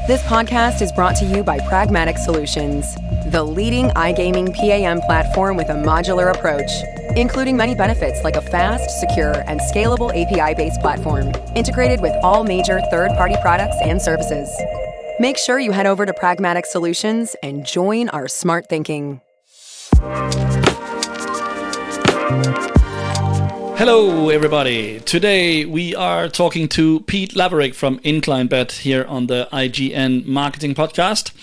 This podcast is brought to you by Pragmatic Solutions, the leading iGaming PAM platform with a modular approach, including many benefits like a fast, secure, and scalable API-based platform, integrated with all major third-party products and services. Make sure you head over to Pragmatic Solutions and join our smart thinking. Hello everybody. Today we are talking to Pete Laverick from Incline here on the IGN Marketing Podcast.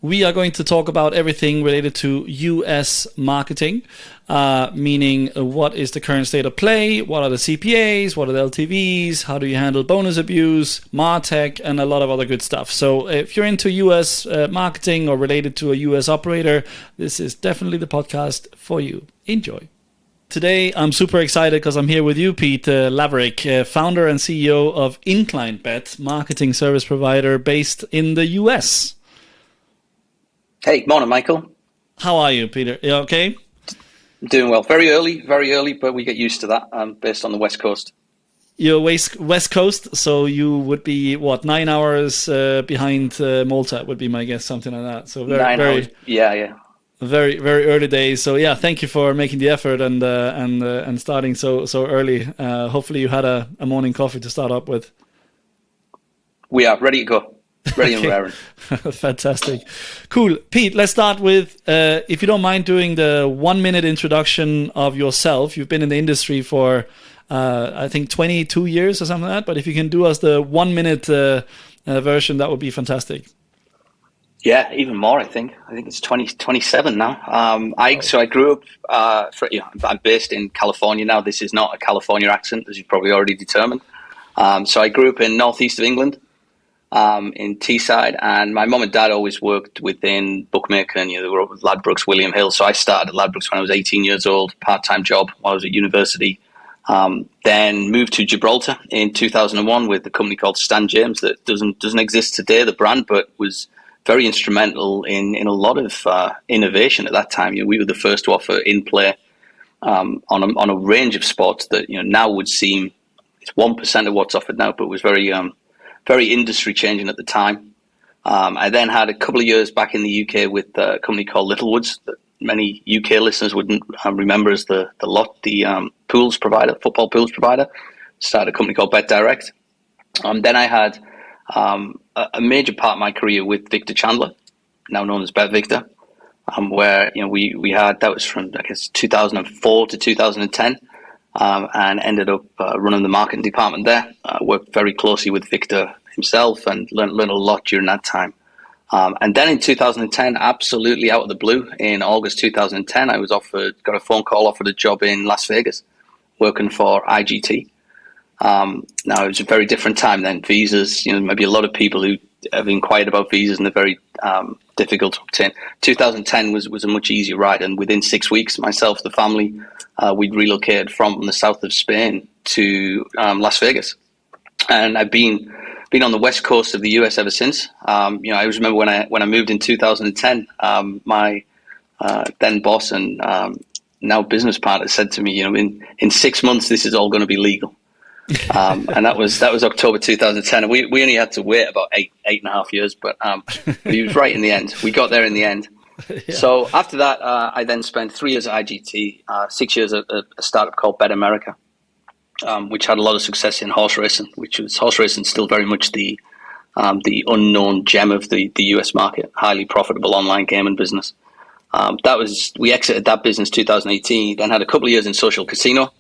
We are going to talk about everything related to US marketing, meaning what is the current state of play, what are the CPAs, what are the LTVs, how do you handle bonus abuse, MarTech, and a lot of other good stuff. So if you're into US marketing or related to a US operator, this is definitely the podcast for you. Enjoy. Today, I'm super excited because I'm here with you, Pete Laverick, founder and CEO of Incline, marketing service provider based in the US. Hey, morning, Michael. How are you, Peter? You okay? I'm doing well. Very early, but we get used to that. I'm based on the West Coast. You're West Coast, so you would be, 9 hours behind Malta, would be my guess, something like that. So very, 9 hours. Yeah. Very, very early days. So yeah, thank you for making the effort and starting so early. Hopefully you had a morning coffee to start up with. We are ready to go. Ready and raring. Fantastic. Cool. Pete, let's start with, if you don't mind doing the 1 minute introduction of yourself. You've been in the industry for, I think 22 years or something like that. But if you can do us the 1 minute version, that would be fantastic. Yeah, even more, I think. I think it's 27 now. So I grew up, I'm based in California now. This is not a California accent, as you've probably already determined. So I grew up in northeast of England, in Teesside, and my mum and dad always worked within bookmaker, and they were up with Ladbrokes, William Hill. So I started at Ladbrokes when I was 18 years old, part-time job while I was at university. Then moved to Gibraltar in 2001 with a company called Stan James that doesn't exist today, the brand, but was very instrumental in a lot of innovation at that time. We were the first to offer in-play on a range of sports that now would seem it's 1% of what's offered now, but was very industry changing at the time. I then had a couple of years back in the UK with a company called Littlewoods that many UK listeners wouldn't remember as the pools provider, football pools provider. Started a company called Bet Direct. Then I had a major part of my career with Victor Chandler, now known as Bet Victor, where we had, that was from I guess 2004 to 2010, and ended up running the marketing department there. Worked very closely with Victor himself and learned a lot during that time. And then in 2010, absolutely out of the blue, in August 2010, I was got a phone call, offered a job in Las Vegas, working for IGT. Now it was a very different time then. Visas, maybe a lot of people who have inquired about visas and they're very difficult to obtain. 2010 was a much easier ride, and within 6 weeks, myself, the family, we'd relocated from the south of Spain to Las Vegas, and I've been on the west coast of the US ever since. I always remember when I moved in 2010, my then boss and now business partner said to me, in 6 months this is all going to be legal. And that was October 2010, and we only had to wait about eight and a half years, but he was right in the end. We got there in the end. Yeah. So after that, I then spent 3 years at IGT, 6 years at a startup called Bet America, which had a lot of success in horse racing, horse racing still very much the unknown gem of the US market, highly profitable online gaming business. We exited that business 2018, then had a couple of years in social casino,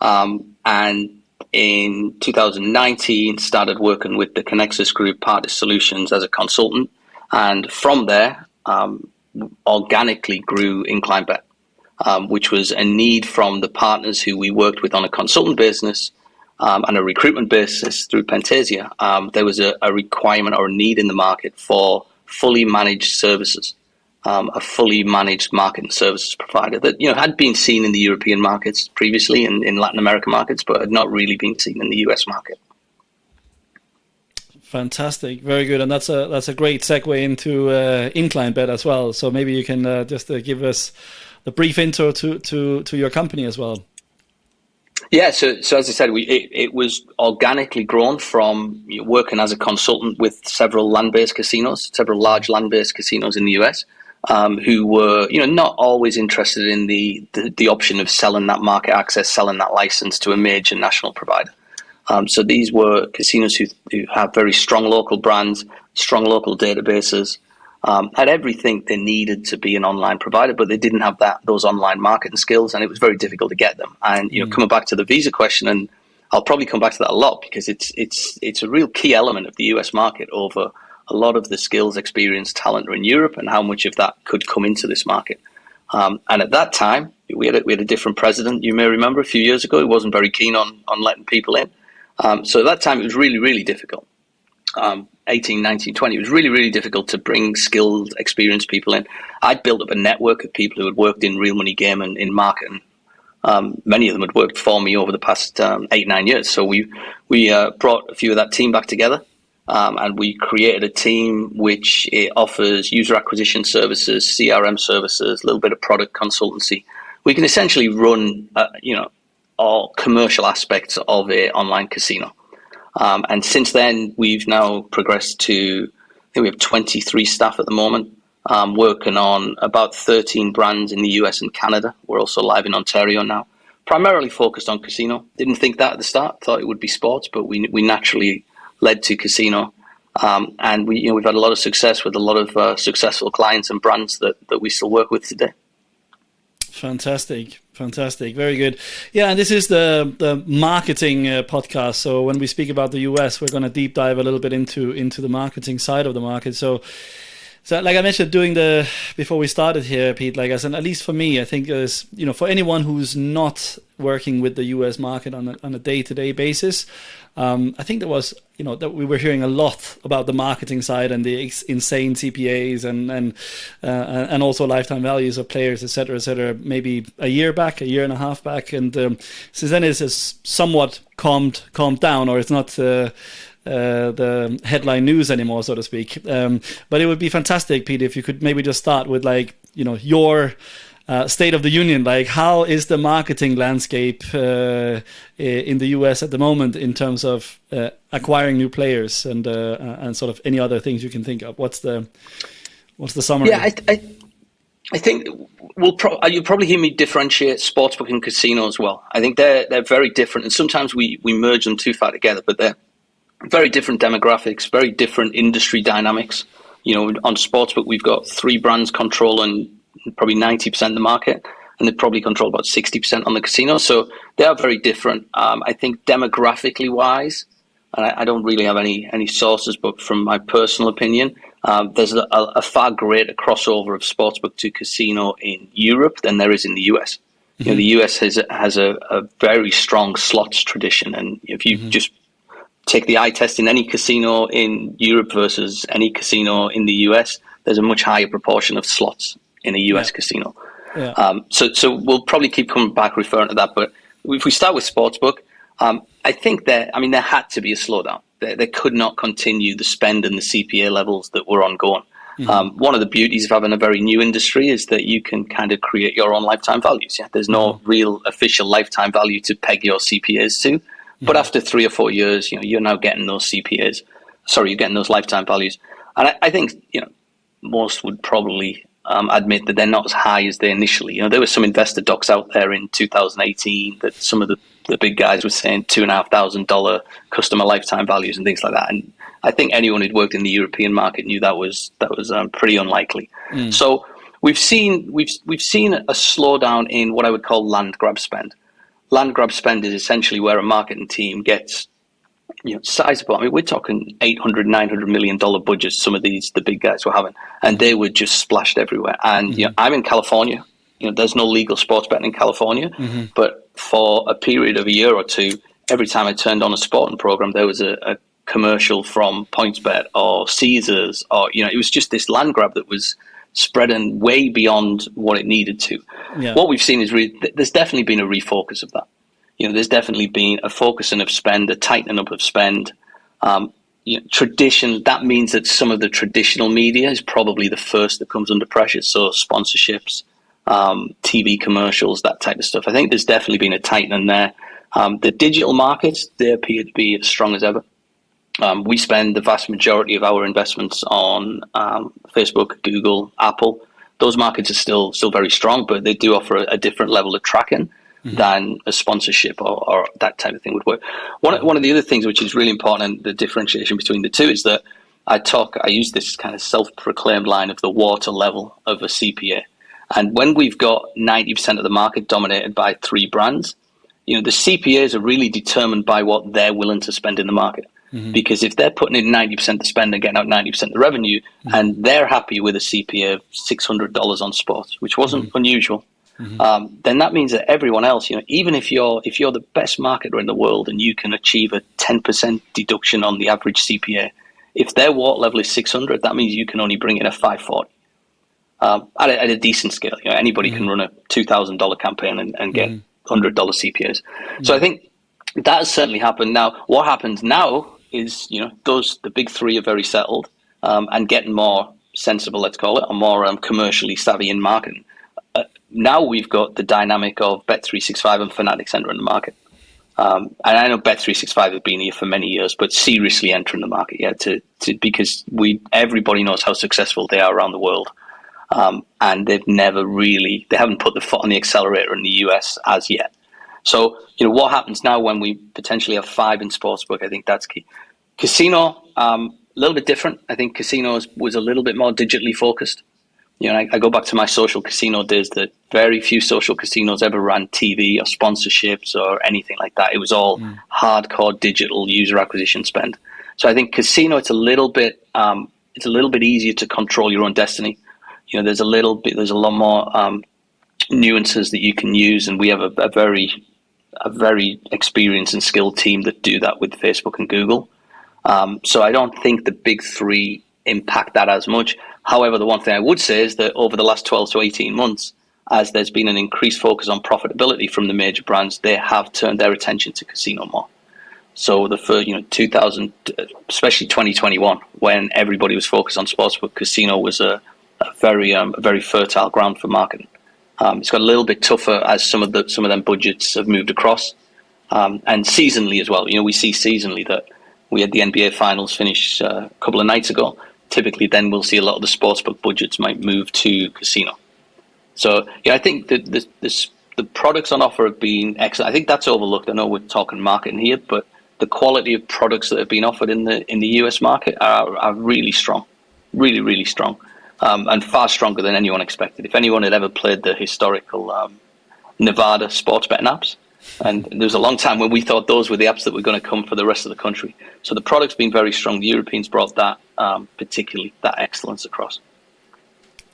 and in 2019, started working with the Connexus Group Party Solutions as a consultant, and from there, organically grew Incline, which was a need from the partners who we worked with on a consultant business and a recruitment basis through Pentasia. There was a requirement or a need in the market for fully managed services. A fully managed marketing services provider that had been seen in the European markets previously and in Latin American markets, but had not really been seen in the US market. Fantastic, very good, and that's a great segue into Incline as well. So maybe you can just give us the brief intro to your company as well. Yeah, so as I said, it was organically grown from working as a consultant with several land-based casinos, several large land-based casinos in the US, who were not always interested in the option of selling that market access, selling that license to a major national provider. So these were casinos who have very strong local brands, strong local databases, had everything they needed to be an online provider, but they didn't have those online marketing skills, and it was very difficult to get them. And coming back to the visa question, and I'll probably come back to that a lot because it's a real key element of the US market over a lot of the skills, experience, talent are in Europe, and how much of that could come into this market. And at that time, we had a different president. You may remember a few years ago, he wasn't very keen on letting people in. So at that time, it was really, really difficult. 18, 19, 20, it was really, really difficult to bring skilled, experienced people in. I'd built up a network of people who had worked in real money gaming, in marketing. Many of them had worked for me over the past 8, 9 years. So we brought a few of that team back together, and we created a team which offers user acquisition services, CRM services, a little bit of product consultancy. We can essentially run, all commercial aspects of an online casino. And since then, we've now progressed to, I think we have 23 staff at the moment, working on about 13 brands in the US and Canada. We're also live in Ontario now, primarily focused on casino. Didn't think that at the start, thought it would be sports, but we naturally led to casino. And we've had a lot of success with a lot of successful clients and brands that we still work with today. Fantastic. Very good. Yeah, and this is the marketing podcast. So when we speak about the US, we're going to deep dive a little bit into the marketing side of the market. So like I mentioned before we started here, Pete, like I said, at least for me, I think there's, for anyone who's not working with the US market on a day-to-day basis, I think there was, that we were hearing a lot about the marketing side and the insane CPAs and also lifetime values of players, et cetera, maybe a year and a half back. And since then it's somewhat calmed down, or it's not the headline news anymore, so to speak. But it would be fantastic, Pete, if you could maybe just start with your State of the Union. Like, how is the marketing landscape in the US at the moment in terms of acquiring new players and sort of any other things you can think of? What's the summary? Yeah, I think you'll probably hear me differentiate sportsbook and casino as well. I think they're very different, and sometimes we merge them too far together, but they're very different demographics, very different industry dynamics. On sportsbook, we've got 3 brands controlling probably 90% of the market, and they probably control about 60% on the casino. So they are very different. I think demographically wise, and I don't really have any sources, but from my personal opinion, there's a far greater crossover of sportsbook to casino in Europe than there is in the US. Mm-hmm. The US has a very strong slots tradition, and if you just take the eye test in any casino in Europe versus any casino in the US, there's a much higher proportion of slots in a US casino. Yeah. So we'll probably keep coming back referring to that. But if we start with sportsbook, I think there had to be a slowdown. They could not continue the spend and the CPA levels that were ongoing. Mm-hmm. One of the beauties of having a very new industry is that you can kind of create your own lifetime values. Yeah? There's no real official lifetime value to peg your CPAs to. Mm-hmm. But after 3 or 4 years, you're now getting those CPAs. Sorry, you're getting those lifetime values. And I think, most would probably admit that they're not as high as they initially. There were some investor docs out there in 2018 that some of the big guys were saying $2,500 customer lifetime values and things like that. And I think anyone who'd worked in the European market knew that was pretty unlikely. So we've seen a slowdown in what I would call land grab spend. Land grab spend is essentially where a marketing team gets sizable. I mean, we're talking $800, $900 million budgets. Some of the big guys were having, and they were just splashed everywhere. And I'm in California. There's no legal sports betting in California, but for a period of a year or two, every time I turned on a sporting program, there was a commercial from PointsBet or Caesars, or it was just this land grab that was spreading way beyond what it needed to. Yeah. What we've seen is there's definitely been a refocus of that. There's definitely been a focusing of spend, a tightening up of spend. Tradition, that means that some of the traditional media is probably the first that comes under pressure. So sponsorships, TV commercials, that type of stuff. I think there's definitely been a tightening there. The digital markets, they appear to be as strong as ever. We spend the vast majority of our investments on Facebook, Google, Apple. Those markets are still very strong, but they do offer a different level of tracking than a sponsorship or that type of thing would work. One of the other things which is really important, the differentiation between the two, is that I use this kind of self-proclaimed line of the water level of a CPA. And when we've got 90% of the market dominated by 3 brands, the CPAs are really determined by what they're willing to spend in the market. Because if they're putting in 90% to spend and getting out 90% of the revenue, and they're happy with a CPA of $600 on sports, which wasn't unusual, then that means that everyone else, even if you're the best marketer in the world and you can achieve a 10% deduction on the average CPA, if their water level is 600, that means you can only bring in a 540 at a decent scale. Anybody can run a $2,000 campaign and get $100 CPAs. So I think that has certainly happened. Now, what happens now is, the big 3 are very settled and getting more sensible, let's call it, or more commercially savvy in marketing. Now we've got the dynamic of Bet365 and Fanatics entering the market. And I know Bet365 have been here for many years, but seriously entering the market, because everybody knows how successful they are around the world. And they haven't put the foot on the accelerator in the US as yet. So, what happens now when we potentially have 5 in sportsbook? I think that's key. Casino, a little bit different. I think casino was a little bit more digitally focused. I go back to my social casino days that very few social casinos ever ran TV or sponsorships or anything like that. It was all hardcore digital user acquisition spend. So I think casino, it's a little bit easier to control your own destiny. There's a lot more nuances that you can use, and we have a very experienced and skilled team that do that with Facebook and Google. So I don't think the big 3 impact that as much. However, the one thing I would say is that over the last 12 to 18 months, as there's been an increased focus on profitability from the major brands, they have turned their attention to casino more. So the first, 2000, especially 2021, when everybody was focused on sportsbook, casino was a very fertile ground for marketing. It's got a little bit tougher as some of them budgets have moved across, and seasonally as well. We see seasonally that we had the NBA finals finish a couple of nights ago. Typically, then we'll see a lot of the sportsbook budgets might move to casino. So I think that the products on offer have been excellent. I think that's overlooked. I know we're talking marketing here, but the quality of products that have been offered in the US market are really strong, really, really strong. And far stronger than anyone expected. If anyone had ever played the historical Nevada sports betting apps, and there was a long time when we thought those were the apps that were going to come for the rest of the country. So the product's been very strong. The Europeans brought that, particularly that excellence across.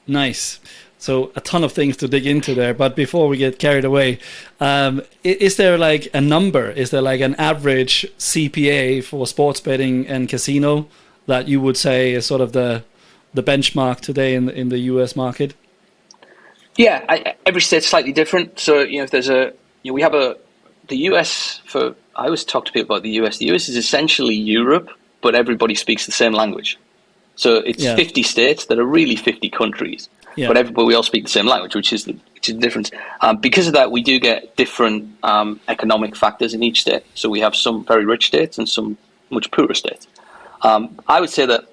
Nice. So a ton of things to dig into there. But before we get carried away, is there like a number? Is there like an average CPA for sports betting and casino that you would say is sort of the benchmark today in the US market? Yeah, every state's slightly different. So if there's the US I always talk to people about the US. The US is essentially Europe, but everybody speaks the same language. So it's 50 states that are really 50 countries, but we all speak the same language, which is the difference. Because of that, we do get different economic factors in each state. So we have some very rich states and some much poorer states. I would say that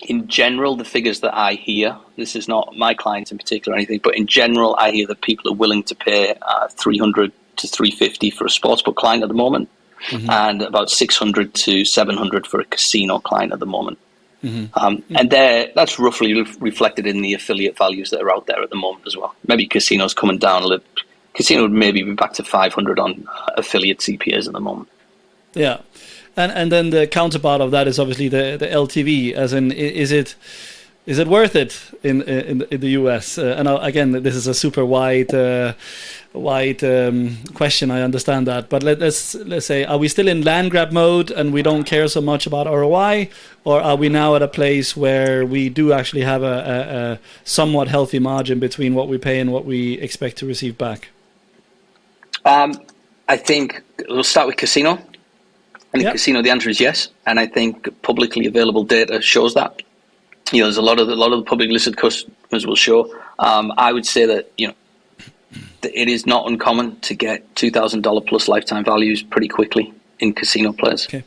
in general, the figures that I hear, this is not my clients in particular or anything, but in general, I hear that people are willing to pay $300 to $350 for a sportsbook client at the moment, and about $600 to $700 for a casino client at the moment. And that's roughly reflected in the affiliate values that are out there at the moment as well. Maybe casino's coming down a little. Casino would maybe be back to 500 on affiliate CPAs at the moment. Yeah. And then the counterpart of that is obviously the LTV, as in, is it worth it in the US? And again, this is a super wide question. I understand that, but let's say, are we still in land grab mode and we don't care so much about ROI, or are we now at a place where we do actually have a somewhat healthy margin between what we pay and what we expect to receive back? I think we'll start with casino. And in casino, the answer is yes, and I think publicly available data shows that. There's a lot of the public listed customers will show. I would say that it is not uncommon to get $2,000 plus lifetime values pretty quickly in casino players. Okay.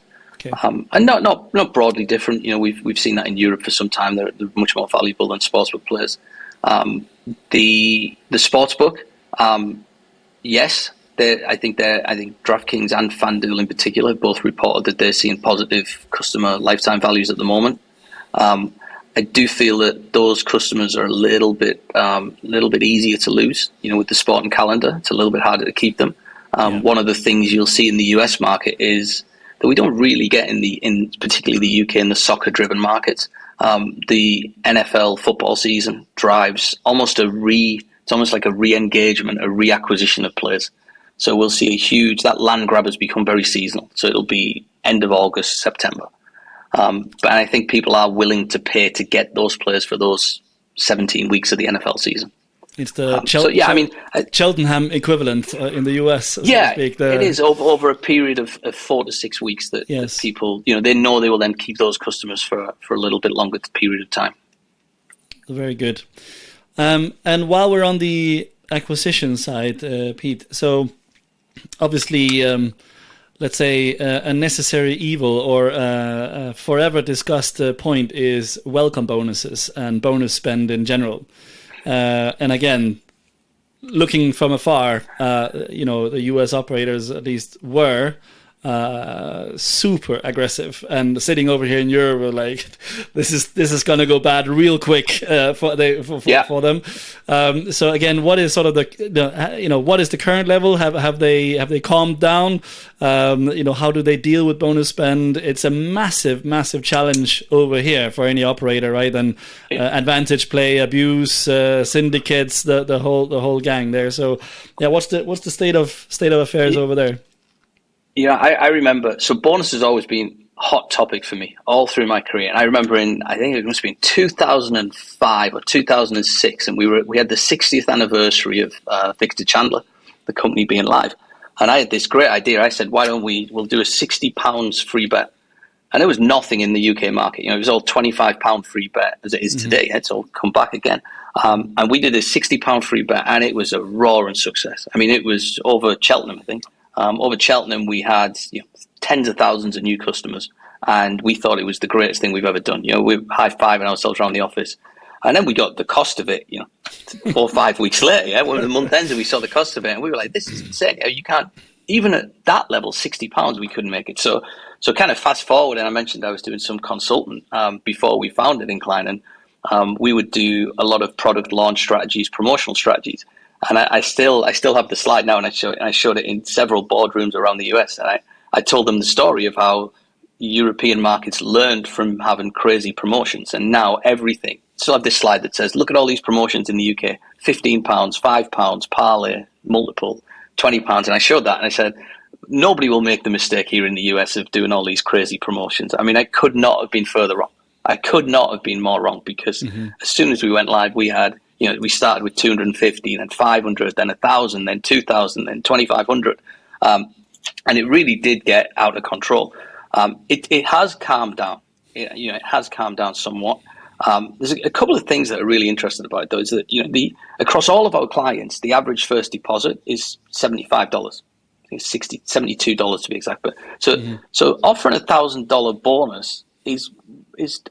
And not broadly different. We've seen that in Europe for some time. They're much more valuable than sportsbook players. The sportsbook, yes, I think DraftKings and FanDuel in particular both reported that they're seeing positive customer lifetime values at the moment. I do feel that those customers are a little bit easier to lose. With the sporting calendar, it's a little bit harder to keep them. One of the things you'll see in the US market is that we don't really get in particularly the UK and the soccer-driven markets. The NFL football season drives almost it's almost like a re-engagement, a reacquisition of players. So we'll see that land grab has become very seasonal. So it'll be end of August, September. But I think people are willing to pay to get those players for those 17 weeks of the NFL season. It's the Cheltenham equivalent in the US. So to speak. It is over a period of 4 to 6 weeks that people, they know they will then keep those customers for a little bit longer period of time. Very good. And while we're on the acquisition side, Pete, so obviously, let's say a necessary evil or a forever discussed point is welcome bonuses and bonus spend in general. And again, looking from afar, the US operators at least were super aggressive, and sitting over here in Europe, we're like, this is going to go bad real quick for them. So again, what is sort of what is the current level? Have they calmed down? How do they deal with bonus spend? It's a massive challenge over here for any operator, right? And advantage play, abuse, syndicates, the whole gang there. So yeah, what's the state of affairs over there? Yeah, I remember. So bonus has always been a hot topic for me all through my career. And I remember I think it must have been 2005 or 2006, and we had the 60th anniversary of Victor Chandler, the company being live. And I had this great idea. I said, why don't we'll do a £60 free bet? And there was nothing in the UK market. It was all £25 free bet as it is today. It's all come back again. And we did a £60 free bet, and it was a roaring success. I mean, it was over Cheltenham, I think. Over Cheltenham, we had tens of thousands of new customers, and we thought it was the greatest thing we've ever done. We're high-fiving ourselves around the office. And then we got the cost of it, 4 or 5 weeks later, when the month ended, we saw the cost of it, and we were like, this is insane. You can't, even at that level, £60, we couldn't make it. So kind of fast forward, and I mentioned I was doing some consultant before we founded Incline, and we would do a lot of product launch strategies, promotional strategies. And I still have the slide now, and I showed it in several boardrooms around the US. And I told them the story of how European markets learned from having crazy promotions, and now everything. Still have this slide that says, look at all these promotions in the UK: £15, £5, parlay, multiple, £20. And I showed that, and I said, nobody will make the mistake here in the US of doing all these crazy promotions. I mean, I could not have been further wrong. I could not have been more wrong, because as soon as we went live, we had. We started with 250, then 500, then 1,000, then 2,000, then 2,500. And it really did get out of control. It has calmed down. It has calmed down somewhat. There's a couple of things that are really interesting about it, though, is that, across all of our clients, the average first deposit is $75. I think it's $72 to be exact. But so offering a $1,000 bonus is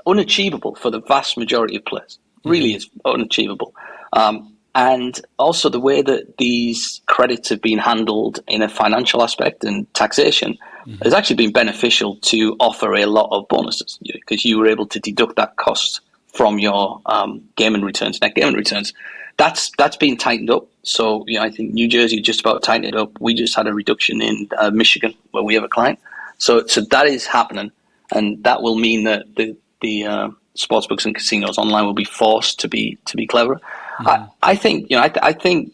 unachievable for the vast majority of players. Really is unachievable. And also the way that these credits have been handled in a financial aspect and taxation has actually been beneficial to offer a lot of bonuses, because you were able to deduct that cost from your gaming returns, net gaming returns. That's been tightened up. So I think New Jersey just about tightened it up. We just had a reduction in Michigan, where we have a client. So that is happening, and that will mean that the sportsbooks and casinos online will be forced to be clever. I think I think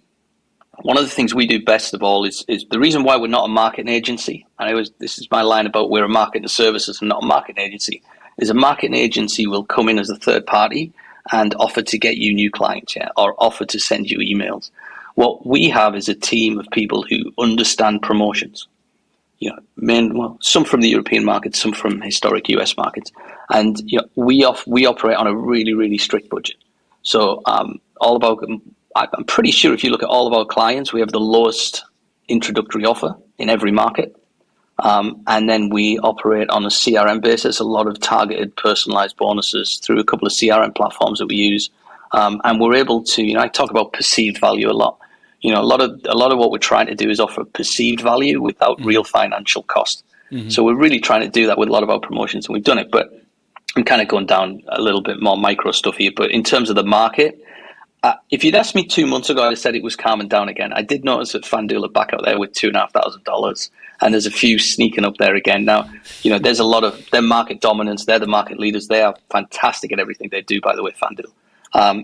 one of the things we do best of all is the reason why we're not a marketing agency. And this is my line about we're a marketing services and not a marketing agency. Is a marketing agency will come in as a third party and offer to get you new clients, or offer to send you emails. What we have is a team of people who understand promotions. Some from the European markets, some from historic US markets, and we operate on a really, really strict budget. So all of I'm pretty sure if you look at all of our clients, we have the lowest introductory offer in every market. And then we operate on a CRM basis, a lot of targeted personalized bonuses through a couple of CRM platforms that we use. And we're able to, I talk about perceived value a lot. A lot of what we're trying to do is offer perceived value without real financial cost. So we're really trying to do that with a lot of our promotions, and we've done it. But I'm kind of going down a little bit more micro stuff here. But in terms of the market, if you'd asked me 2 months ago, I'd have said it was calming down again. I did notice that FanDuel are back out there with $2,500, and there's a few sneaking up there again. Now, there's a lot of their market dominance. They're the market leaders. They are fantastic at everything they do, by the way, FanDuel.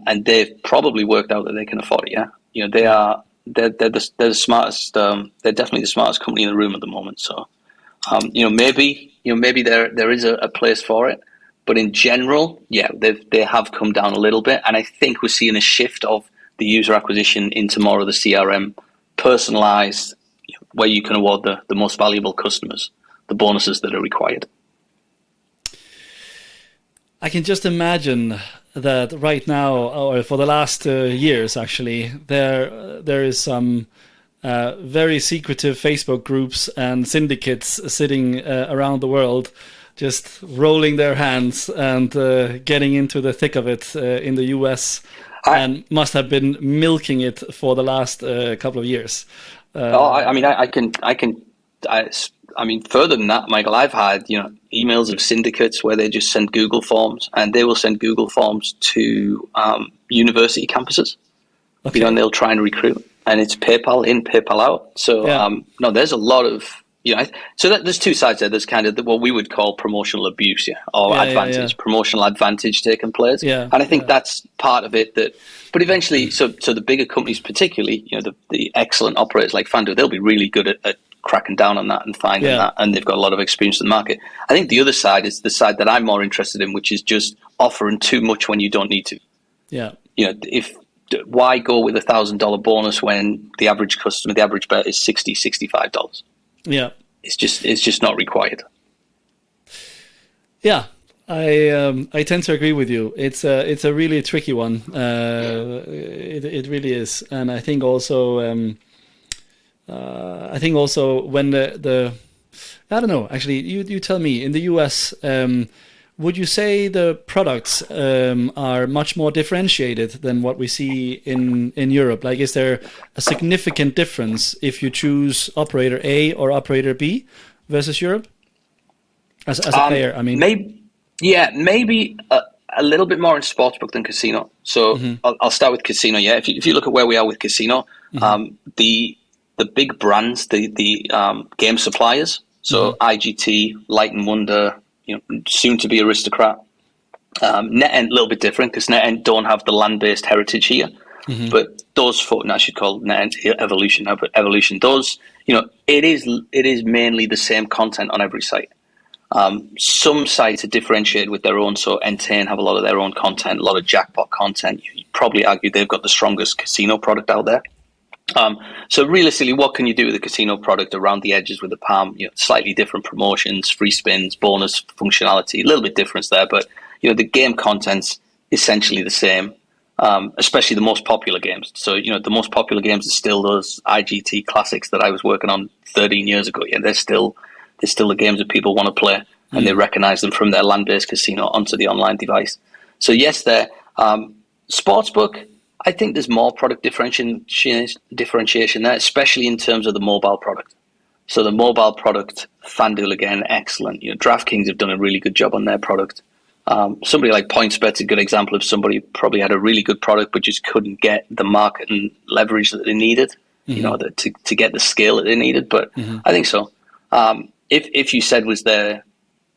And they've probably worked out that they can afford it. Yeah, they're the smartest. They're definitely the smartest company in the room at the moment. So, maybe there is a place for it. But in general, they have come down a little bit, and I think we're seeing a shift of the user acquisition into more of the CRM, personalized, where you can award the most valuable customers the bonuses that are required. I can just imagine that right now, or for the last years, actually, there is some very secretive Facebook groups and syndicates sitting around the world, just rolling their hands and getting into the thick of it in the US, and must have been milking it for the last couple of years. I mean, further than that, Michael, I've had emails of syndicates where they just send Google Forms, and they will send Google Forms to university campuses. Okay. And they'll try and recruit, and it's PayPal in, PayPal out. So no, there's a lot of. So there's two sides there. There's kind of what we would call promotional abuse, or advantage, promotional advantage taking place. Yeah, and I think that's part of it. But eventually, so the bigger companies, particularly, the excellent operators like FanDuel, they'll be really good at cracking down on that and finding that, and they've got a lot of experience in the market. I think the other side is the side that I'm more interested in, which is just offering too much when you don't need to. Yeah. Why go with $1,000 bonus when the average customer, the average bet is $60, $65? Yeah, it's just not required. Yeah, I tend to agree with you. It's a really tricky one. It really is, and I think also when the I don't know. Actually, you tell me. In the US, would you say the products are much more differentiated than what we see in Europe? Like, is there a significant difference if you choose operator A or operator B versus Europe as a player? I mean, maybe a little bit more in sportsbook than casino. So I'll start with casino. Yeah, if you look at where we are with casino, the big brands, the game suppliers. So IGT, Light and Wonder, soon to be Aristocrat. NetEnt a little bit different because NetEnt don't have the land-based heritage here, but those I should call NetEnt Evolution now, but Evolution does. It is mainly the same content on every site. Some sites are differentiated with their own, so Entain have a lot of their own content, a lot of jackpot content. You'd probably argue they've got the strongest casino product out there. So realistically, what can you do with the casino product around the edges with the Palm? Slightly different promotions, free spins, bonus functionality, a little bit difference there, but the game content's essentially the same, especially the most popular games. So the most popular games are still those IGT classics that I was working on 13 years ago. Yeah, they're still the games that people want to play, and they recognize them from their land-based casino onto the online device. So yes, they're sportsbook. I think there's more product differentiation there, especially in terms of the mobile product. So the mobile product, FanDuel again, excellent. DraftKings have done a really good job on their product. Somebody like PointsBet's a good example of somebody probably had a really good product but just couldn't get the market and leverage that they needed, to get the scale that they needed. But I think so. If you said was there,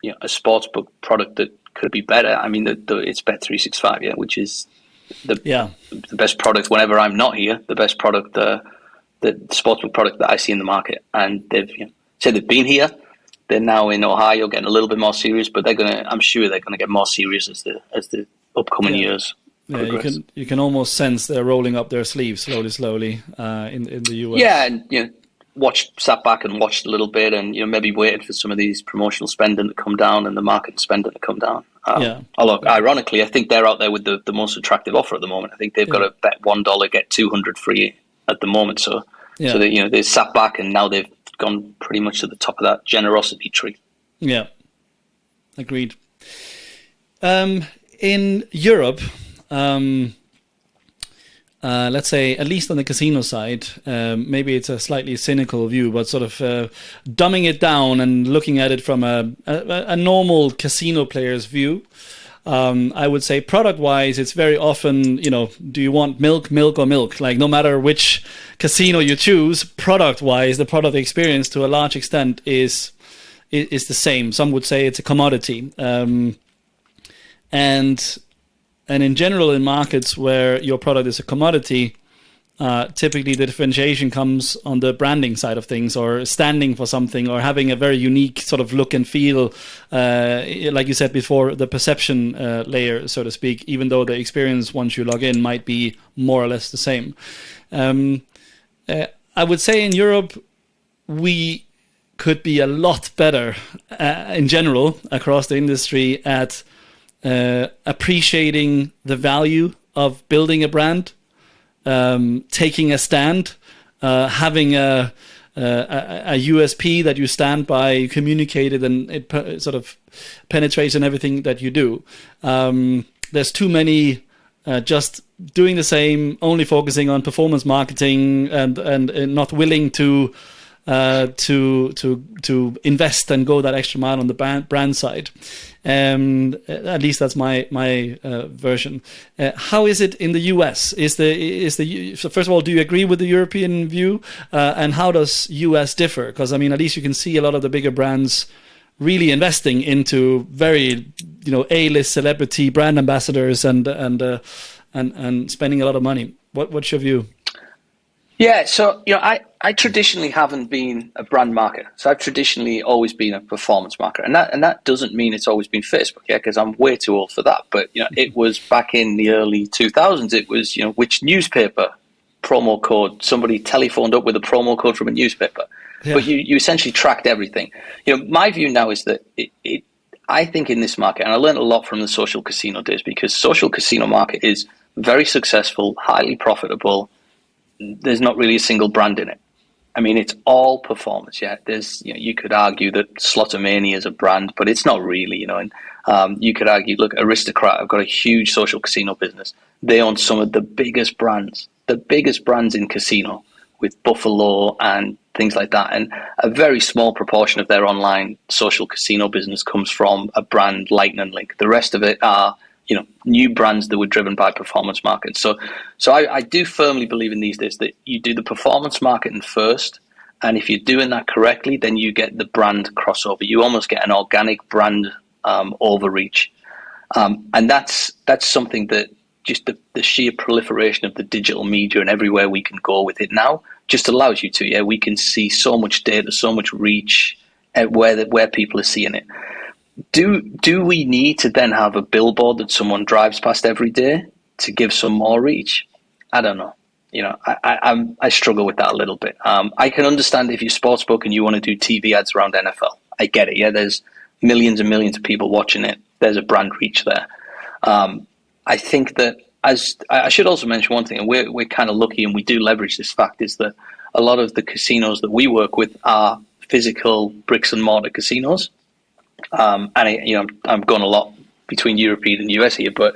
a sportsbook product that could be better, I mean, it's Bet365, which is the best product whenever I'm not here, the best product, the sportsbook product that I see in the market. And they've said they've been here. They're now in Ohio getting a little bit more serious, but I'm sure they're gonna get more serious as the upcoming years progress. You can almost sense they're rolling up their sleeves slowly in the US. Yeah, and sat back and watched a little bit, and maybe waited for some of these promotional spending to come down and the market spending to come down. Although ironically, I think they're out there with the most attractive offer at the moment. I think they've got a bet $1 get 200 free at the moment. So they sat back, and now they've gone pretty much to the top of that generosity tree. Yeah, agreed. In Europe, let's say, at least on the casino side, maybe it's a slightly cynical view, but sort of dumbing it down and looking at it from a normal casino player's view. I would say product-wise, it's very often, do you want milk, or milk? Like, no matter which casino you choose, product-wise, the product experience to a large extent is the same. Some would say it's a commodity. And in general, in markets where your product is a commodity, typically the differentiation comes on the branding side of things, or standing for something, or having a very unique sort of look and feel, like you said before, the perception layer, so to speak, even though the experience once you log in might be more or less the same. I would say in Europe, we could be a lot better in general across the industry at appreciating the value of building a brand, taking a stand, having a USP that you stand by, communicate it, and it sort of penetrates in everything that you do. There's too many just doing the same, only focusing on performance marketing, and not willing to invest and go that extra mile on the brand side. At least that's my version. How is it in the US? So first of all, do you agree with the European view? And how does US differ? Because I mean, at least you can see a lot of the bigger brands really investing into very A-list celebrity brand ambassadors and spending a lot of money. What's your view? Yeah, so I traditionally haven't been a brand marketer. So I've traditionally always been a performance marketer, and that doesn't mean it's always been Facebook, because I'm way too old for that. But it was back in the early 2000s. It was which newspaper promo code, somebody telephoned up with a promo code from a newspaper. Yeah. But you essentially tracked everything. My view now is that I think in this market, and I learned a lot from the social casino days, because social casino market is very successful, highly profitable. There's not really a single brand in it. I mean, it's all performance. Yeah, there's you could argue that Slotomania is a brand, but it's not really. And you could argue, look, Aristocrat have got a huge social casino business. They own some of the biggest brands in casino, with Buffalo and things like that. And a very small proportion of their online social casino business comes from a brand Lightning Link. The rest of it are new brands that were driven by performance marketing. So I do firmly believe in these days that you do the performance marketing first, and if you're doing that correctly, then you get the brand crossover. You almost get an organic brand overreach, and that's something that just the sheer proliferation of the digital media and everywhere we can go with it now just allows you to. Yeah, we can see so much data, so much reach at where people are seeing it. Do we need to then have a billboard that someone drives past every day to give some more reach? I don't know. I struggle with that a little bit. I can understand if you're sportsbook and you want to do TV ads around NFL. I get it. Yeah, there's millions and millions of people watching it. There's a brand reach there. I think that I should also mention one thing, and we're kind of lucky, and we do leverage this fact, is that a lot of the casinos that we work with are physical bricks and mortar casinos. And I'm going a lot between European and US here, but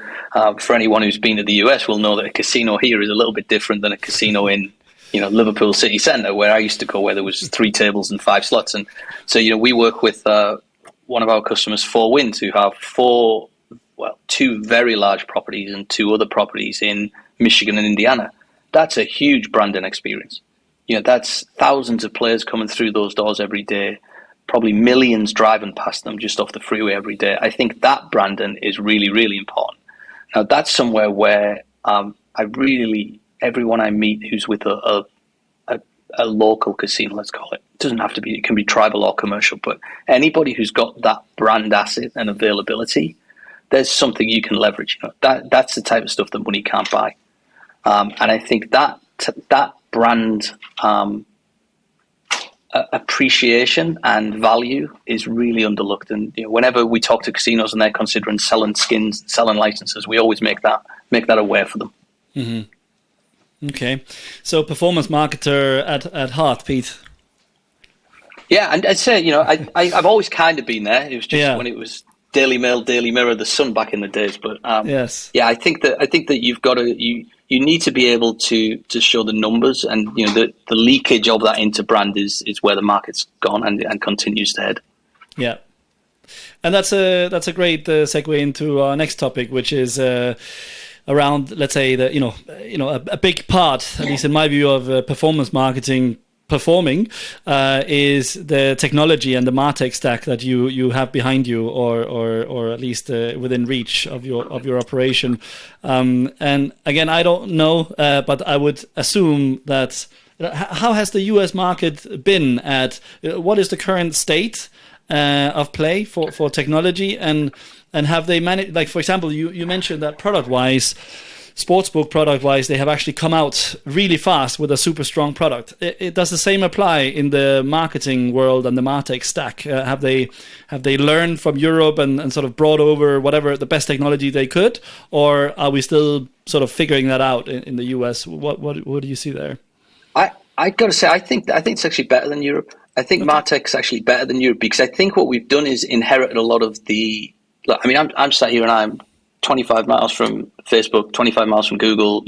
for anyone who's been to the US will know that a casino here is a little bit different than a casino in Liverpool city centre, where I used to go, where there was 3 tables and 5 slots. And so we work with one of our customers, Four Winds, who have 2 very large properties and 2 other properties in Michigan and Indiana. That's a huge branding experience. That's thousands of players coming through those doors every day. Probably millions driving past them just off the freeway every day. I think that branding is really, really important. Now, that's somewhere where everyone I meet who's with a local casino, let's call it, doesn't have to be, it can be tribal or commercial, but anybody who's got that brand asset and availability, there's something you can leverage. That's the type of stuff that money can't buy. And I think that brand appreciation and value is really underlooked. And whenever we talk to casinos and they're considering selling skins, selling licenses, we always make that aware for them. Mm-hmm. Okay, so performance marketer at heart, Pete. Yeah, and I'd say I've always kind of been there. It was just when it was Daily Mail, Daily Mirror, The Sun back in the days. But yes, I think that you've got to you need to be able to show the numbers, and the leakage of that into brand is where the market's gone and continues to head. Yeah, and that's a great segue into our next topic, which is around, let's say, a big part, at least in my view, of performance marketing. Performing is the technology and the MarTech stack that you have behind you, or at least within reach of your operation. And again, I don't know, but I would assume that how has the US market been at? What is the current state of play for technology, and have they managed? Like, for example, you mentioned that product-wise. Sportsbook product-wise, they have actually come out really fast with a super strong product. It does the same apply in the marketing world and the MarTech stack? Have they learned from Europe and sort of brought over whatever the best technology they could, or are we still sort of figuring that out in the US? What do you see there? I got to say, I think it's actually better than Europe. I think MarTech's actually better than Europe, because I think what we've done is inherited a lot of the. I mean, I'm sat here and I'm 25 miles from Facebook, 25 miles from Google,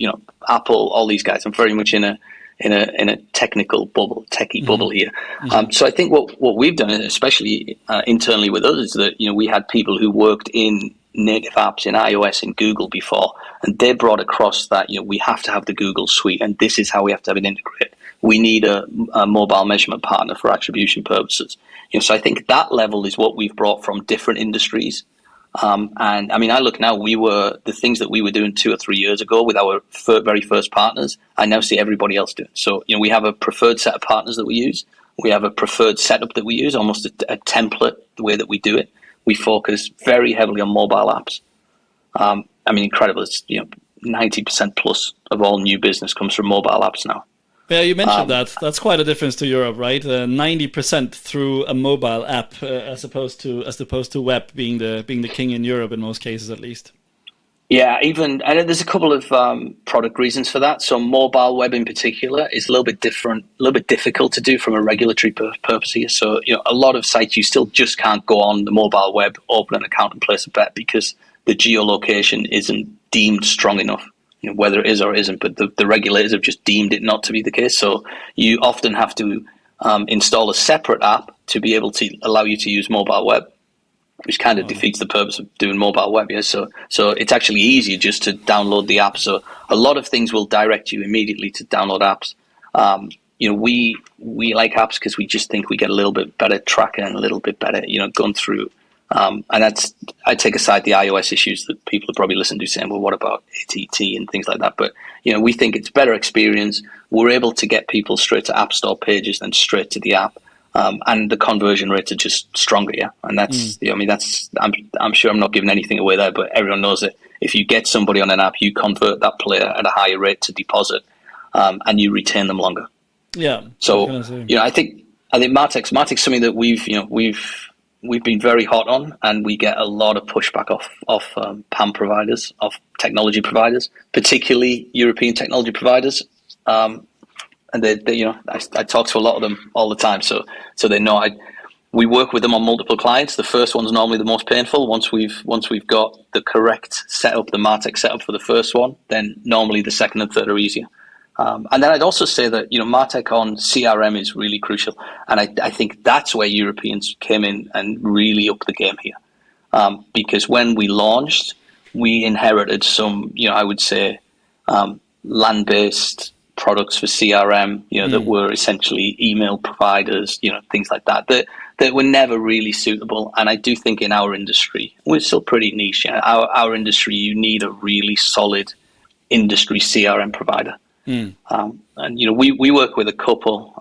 Apple, all these guys. I'm very much in a technical bubble, techie bubble here. Mm-hmm. So I think what we've done, especially internally with us, is that we had people who worked in native apps in iOS and Google before, and they brought across that we have to have the Google suite, and this is how we have to have it integrated. We need a mobile measurement partner for attribution purposes. So I think that level is what we've brought from different industries. And I mean, I look now, the things that we were doing 2 or 3 years ago with our very first partners, I now see everybody else doing. So, we have a preferred set of partners that we use. We have a preferred setup that we use, almost a template, the way that we do it. We focus very heavily on mobile apps. I mean, incredible. It's, 90% plus of all new business comes from mobile apps now. Yeah, you mentioned that. That's quite a difference to Europe, right? 90% through a mobile app, as opposed to web being the king in Europe in most cases, at least. Yeah, and there's a couple of product reasons for that. So mobile web in particular is a little bit different, a little bit difficult to do from a regulatory purpose here. So a lot of sites you still just can't go on the mobile web, open an account, and place a bet because the geolocation isn't deemed strong enough. Whether it is or isn't, but the regulators have just deemed it not to be the case. So you often have to install a separate app to be able to allow you to use mobile web, which kind of defeats the purpose of doing mobile web. Yeah, so it's actually easier just to download the app. So a lot of things will direct you immediately to download apps. We like apps because we just think we get a little bit better tracking and a little bit better, going through. And I take aside the iOS issues that people have probably listened to saying, well, what about ATT and things like that? But, we think it's better experience. We're able to get people straight to App Store pages and straight to the app. And the conversion rates are just stronger. Yeah. And that's, I'm sure I'm not giving anything away there, but everyone knows that if you get somebody on an app, you convert that player at a higher rate to deposit, and you retain them longer. Yeah. So, I think MarTech's something that we've been very hot on, and we get a lot of pushback off PAM providers, of technology providers, particularly European technology providers. And I talk to a lot of them all the time, so they know we work with them on multiple clients. The first one's normally the most painful. Once we've got the correct setup, the MarTech setup for the first one, then normally the second and third are easier. And then I'd also say that MarTech on CRM is really crucial, and I think that's where Europeans came in and really upped the game here, because when we launched, we inherited some I would say land-based products for CRM that were essentially email providers, things like that were never really suitable. And I do think in our industry we're still pretty niche. Our industry, you need a really solid industry CRM provider. And we work with a couple,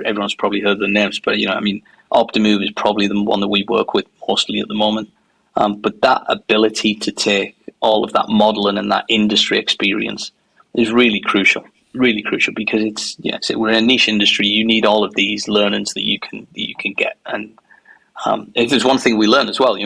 everyone's probably heard the names, but Optimove is probably the one that we work with mostly at the moment. But that ability to take all of that modeling and that industry experience is really crucial. really crucial because so we're in a niche industry. You need all of these learnings that you can get. And if there's one thing we learned as well,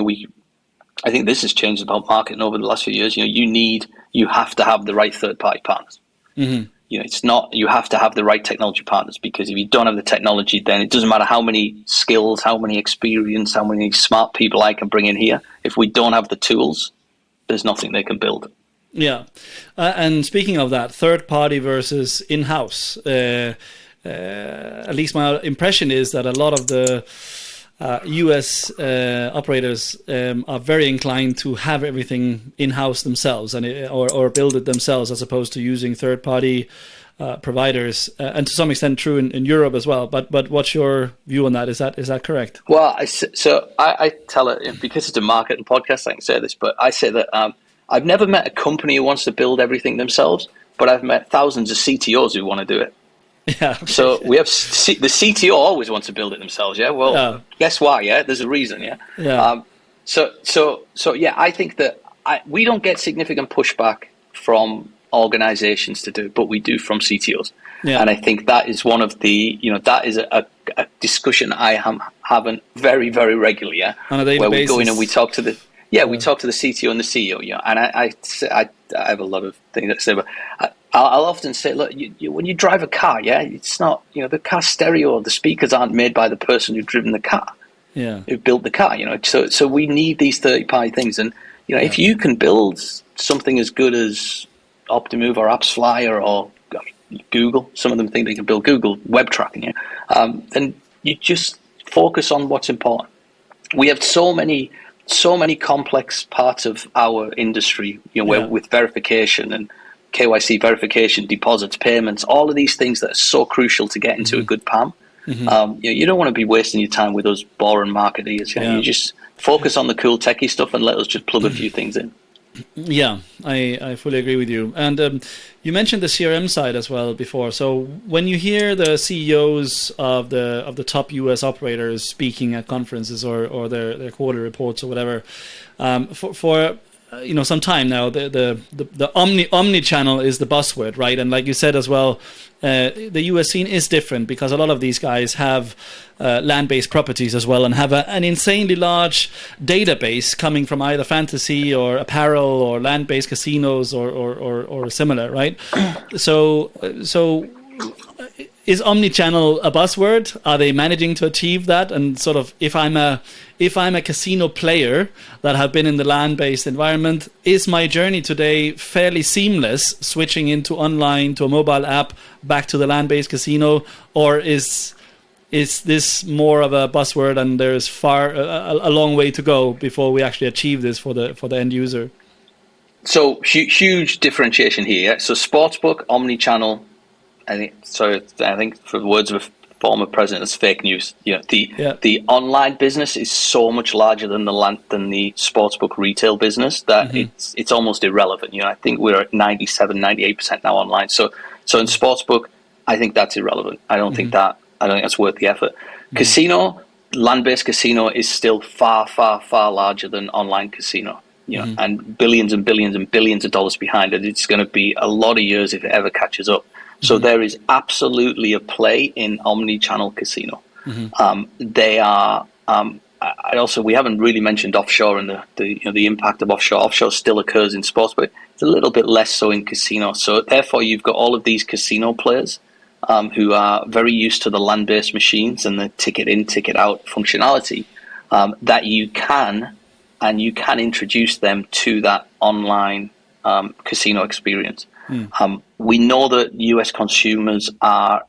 I think this has changed about marketing over the last few years. You have to have the right third-party partners. Mm-hmm. It's not, you have to have the right technology partners, because if you don't have the technology, then it doesn't matter how many skills, how many experience, how many smart people I can bring in here. If we don't have the tools, there's nothing they can build. Yeah. And speaking of that, third party versus in-house, at least my impression is that a lot of the US operators are very inclined to have everything in-house themselves or build it themselves, as opposed to using third-party providers, and to some extent true in Europe as well. But what's your view on that? Is that correct? Well, I tell it, because it's a marketing podcast, I can say this, but I say that I've never met a company who wants to build everything themselves, but I've met thousands of CTOs who want to do it. Yeah. Okay. So we have the CTO always wants to build it themselves. Yeah. Well, guess why? Yeah. There's a reason. Yeah. Yeah. So yeah, I think that we don't get significant pushback from organizations to do it, but we do from CTOs. Yeah. And I think that is one of the, that is a discussion I am having very, very regularly. Yeah. On a daily where basis. we go in and we talk to the, we talk to the CTO and the CEO. Yeah. And I have a lot of things to say, but I'll often say, look, when you drive a car, it's not, the car stereo, the speakers aren't made by the person who's driven the car, who built the car, So we need these third-party things. And, if you can build something as good as Optimove or AppsFlyer or Google, some of them think they can build Google web tracking, then you just focus on what's important. We have so many complex parts of our industry, where with verification and KYC verification, deposits, payments, all of these things that are so crucial to get into a good PAM. Mm-hmm. You don't want to be wasting your time with those boring marketeers. You just focus on the cool techie stuff and let us just plug a few things in. Yeah, I fully agree with you. And you mentioned the CRM side as well before. So when you hear the CEOs of the top US operators speaking at conferences or their quarter reports or whatever, for some time now, the omni-channel is the buzzword, right? And like you said as well, the US scene is different because a lot of these guys have land-based properties as well and have an insanely large database coming from either fantasy or apparel or land-based casinos or similar, right? So is omni-channel a buzzword? Are they managing to achieve that? And sort of, if I'm a casino player that have been in the land-based environment, is my journey today fairly seamless, switching into online to a mobile app, back to the land-based casino, or is this more of a buzzword and there's a long way to go before we actually achieve this for the end user? So huge differentiation here. Yeah? So sportsbook, omni-channel. I think for the words of a former president, it's fake news. The online business is so much larger than the sportsbook retail business that it's almost irrelevant. I think we're at 97-98% now online. So in sportsbook, I think that's irrelevant. I don't think that's worth the effort. Casino, land-based casino is still far, far, far larger than online casino. And billions and billions and billions of dollars behind it. It's going to be a lot of years if it ever catches up. So there is absolutely a play in omni-channel casino. They are. We haven't really mentioned offshore and the impact of offshore. Offshore still occurs in sports, but it's a little bit less so in casino. So therefore, you've got all of these casino players who are very used to the land-based machines and the ticket in, ticket out functionality that you can introduce them to that online casino experience. We know that US consumers are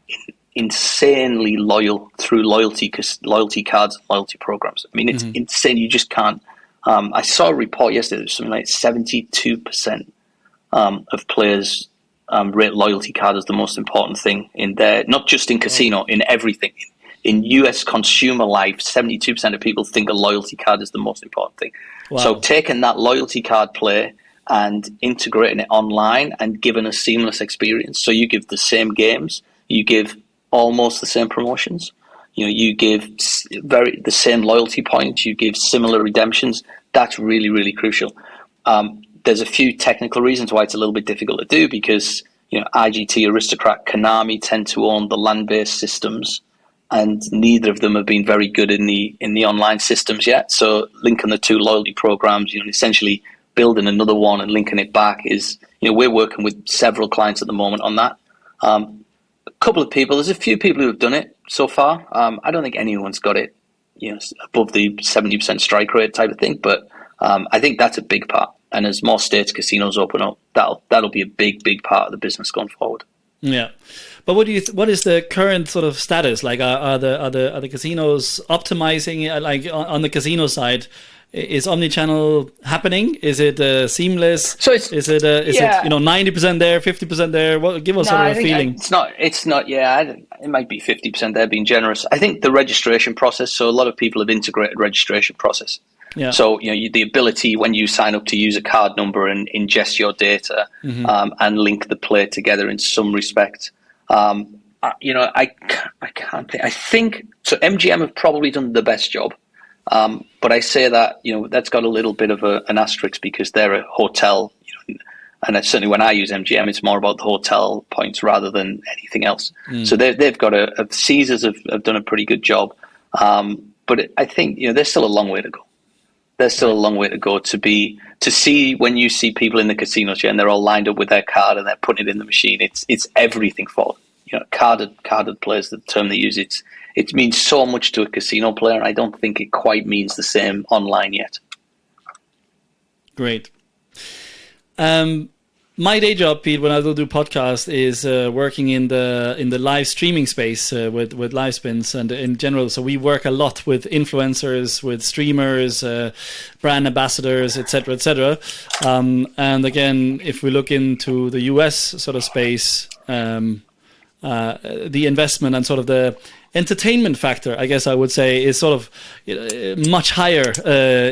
insanely loyal through loyalty cards, loyalty programs. I mean, it's insane. You just can't. I saw a report yesterday. Something like 72% of players rate loyalty card as the most important thing in their, not just in casino, in everything. In US consumer life, 72% of people think a loyalty card is the most important thing. Wow. So taking that loyalty card play and integrating it online and giving a seamless experience. So you give the same games, you give almost the same promotions, you give the same loyalty points, you give similar redemptions. That's really, really crucial. There's a few technical reasons why it's a little bit difficult to do because IGT, Aristocrat, Konami tend to own the land-based systems, and neither of them have been very good in the online systems yet. So linking the two loyalty programs, essentially building another one and linking it back is, we're working with several clients at the moment on that. A couple of people, there's a few people who have done it so far. I don't think anyone's got it, above the 70% strike rate type of thing, but I think that's a big part. And as more states casinos open up, that'll be a big part of the business going forward. Yeah, but what is the current sort of status? Like, are the casinos optimizing? Like on the casino side, is omnichannel happening? Is it seamless? So is it 90% there, 50% there? Give us sort of a feeling. It's not. Yeah, it might be 50% there, being generous. I think the registration process. So a lot of people have integrated registration process. Yeah. So the ability when you sign up to use a card number and ingest your data, and link the play together in some respect. I can't think. I think so. MGM have probably done the best job, but I say that that's got a little bit of an asterisk because they're a hotel, and certainly when I use MGM, it's more about the hotel points rather than anything else. So they've got Caesars have done a pretty good job, but I think there's still a long way to go. There's still a long way to go to see when you see people in the casinos and they're all lined up with their card and they're putting it in the machine. It's everything for them. Carded players, the term they use. It means so much to a casino player, and I don't think it quite means the same online yet. Great. My day job, Pete, when I do podcasts, is working in the live streaming space with live spins and in general. So we work a lot with influencers, with streamers, brand ambassadors, etc., etc. And again, if we look into the US sort of space, the investment and sort of the entertainment factor, I guess I would say, is sort of much higher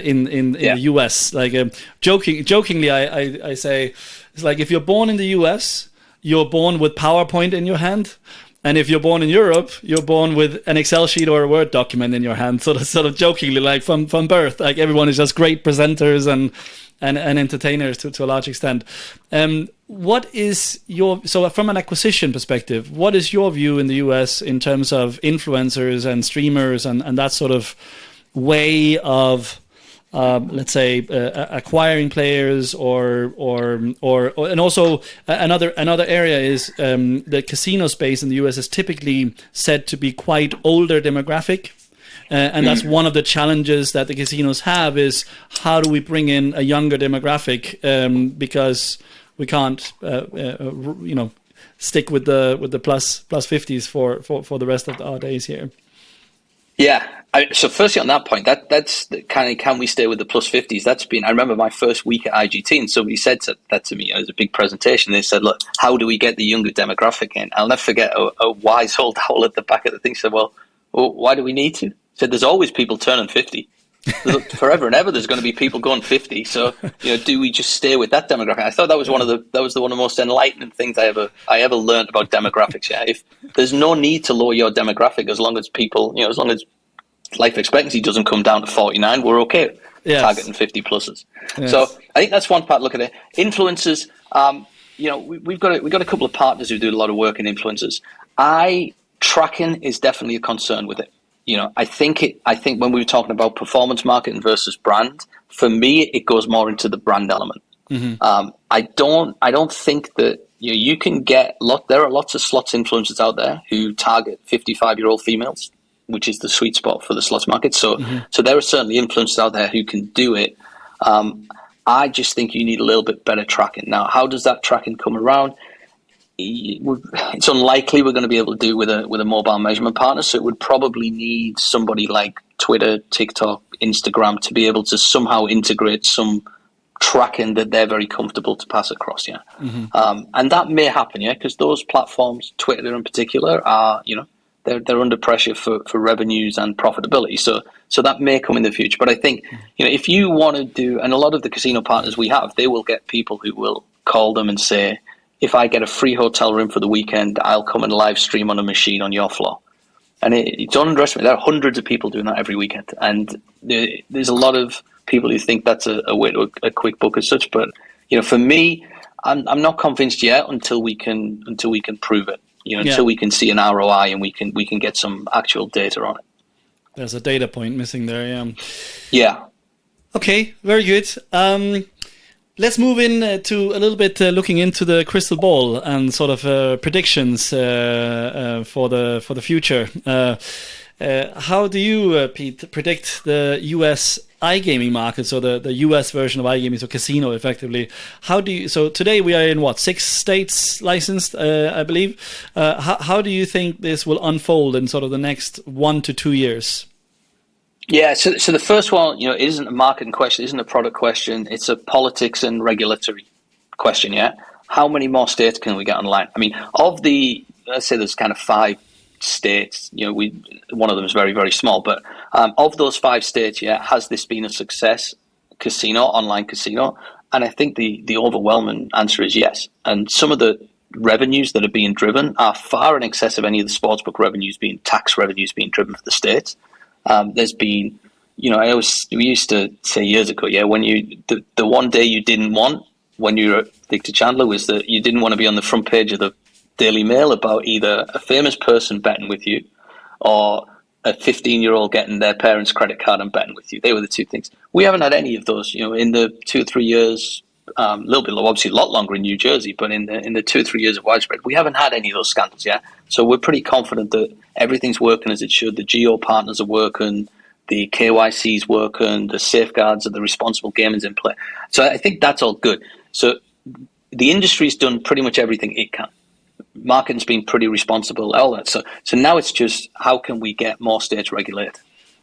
in the US. Like jokingly, I say. It's like if you're born in the US, you're born with PowerPoint in your hand. And if you're born in Europe, you're born with an Excel sheet or a Word document in your hand. Sort of jokingly, like from birth. Like everyone is just great presenters and entertainers to a large extent. What is so from an acquisition perspective, what is your view in the US in terms of influencers and streamers and that sort of way of let's say acquiring players or and also another area is the casino space in the US is typically said to be quite older demographic, and that's one of the challenges that the casinos have is how do we bring in a younger demographic, because we can't stick with the plus 50s for the rest of our days here. Yeah. So firstly on that point, that's the kind of, can we stay with the plus 50s? That's been, I remember my first week at IGT and somebody said that to me. It was a big presentation. They said, look, how do we get the younger demographic in? I'll never forget a wise old owl at the back of the thing said, well, why do we need to? He said, there's always people turning 50. Forever and ever, there's going to be people going 50. So, do we just stay with that demographic? I thought that was one of the most enlightening things I ever learned about demographics. Yeah, if there's no need to lower your demographic as long as people, as long as life expectancy doesn't come down to 49, we're okay. Yes. Targeting 50 pluses. Yes. So I think that's one part. Look at it. Influencers. We've got a couple of partners who do a lot of work in influencers. Tracking is definitely a concern with it. I think when we were talking about performance marketing versus brand, for me, it goes more into the brand element. Mm-hmm. I don't think that you can get there are lots of slots influencers out there who target 55-year-old females, which is the sweet spot for the slots market. So, So there are certainly influencers out there who can do it. I just think you need a little bit better tracking. Now, how does that tracking come around? It's unlikely we're going to be able to do it with a mobile measurement partner. So it would probably need somebody like Twitter, TikTok, Instagram to be able to somehow integrate some tracking that they're very comfortable to pass across. Yeah, and that may happen. Yeah, because those platforms, Twitter in particular, are they're under pressure for revenues and profitability. So that may come in the future. But I think if you want to do, and a lot of the casino partners we have, they will get people who will call them and say, if I get a free hotel room for the weekend, I'll come and live stream on a machine on your floor. And don't underestimate, there are hundreds of people doing that every weekend. And there's a lot of people who think that's a way to a quick book as such. But, for me, I'm not convinced yet until we can prove it. Until we can see an ROI and we can get some actual data on it. There's a data point missing there. Yeah. Yeah. Okay. Very good. Let's move in to a little bit looking into the crystal ball and sort of predictions for the future. How do you, Pete, predict the US iGaming market, so the US version of iGaming, so casino effectively? So today we are in 6 states licensed, I believe. How do you think this will unfold in sort of the next 1 to 2 years? Yeah, so the first one, it isn't a marketing question, it isn't a product question, it's a politics and regulatory question, yeah? How many more states can we get online? I mean, let's say there's kind of 5 states, one of them is very, very small, but of those 5 states, has this been a success, online casino? And I think the overwhelming answer is yes. And some of the revenues that are being driven are far in excess of any of the sportsbook revenues tax revenues being driven for the states. There's been, we used to say years ago, when the one day you didn't want when you were at Victor Chandler was that you didn't want to be on the front page of the Daily Mail about either a famous person betting with you or a 15-year-old getting their parents' credit card and betting with you. They were the 2 things. We haven't had any of those, in the 2 or 3 years, a little bit, obviously a lot longer in New Jersey, but in the 2 or 3 years of widespread, we haven't had any of those scandals, So we're pretty confident that everything's working as it should. The geo partners are working, the KYC's working, the safeguards of the responsible gaming's in play. So I think that's all good. So the industry's done pretty much everything it can. Marketing's been pretty responsible, all that. So now it's just how can we get more states regulated?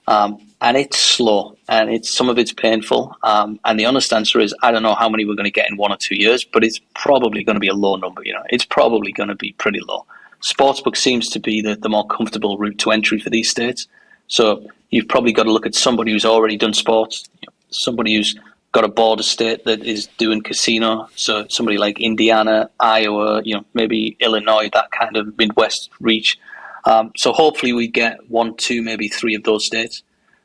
And it's slow, and some of it's painful. And the honest answer is I don't know how many we're going to get in 1 or 2 years, but it's probably going to be a low number. It's probably going to be pretty low. Sportsbook seems to be the more comfortable route to entry for these states. So you've probably got to look at somebody who's already done sports, somebody who's got a border state that is doing casino. So somebody like Indiana, Iowa, maybe Illinois, that kind of Midwest reach. So hopefully we get 1, 2, maybe 3 of those states.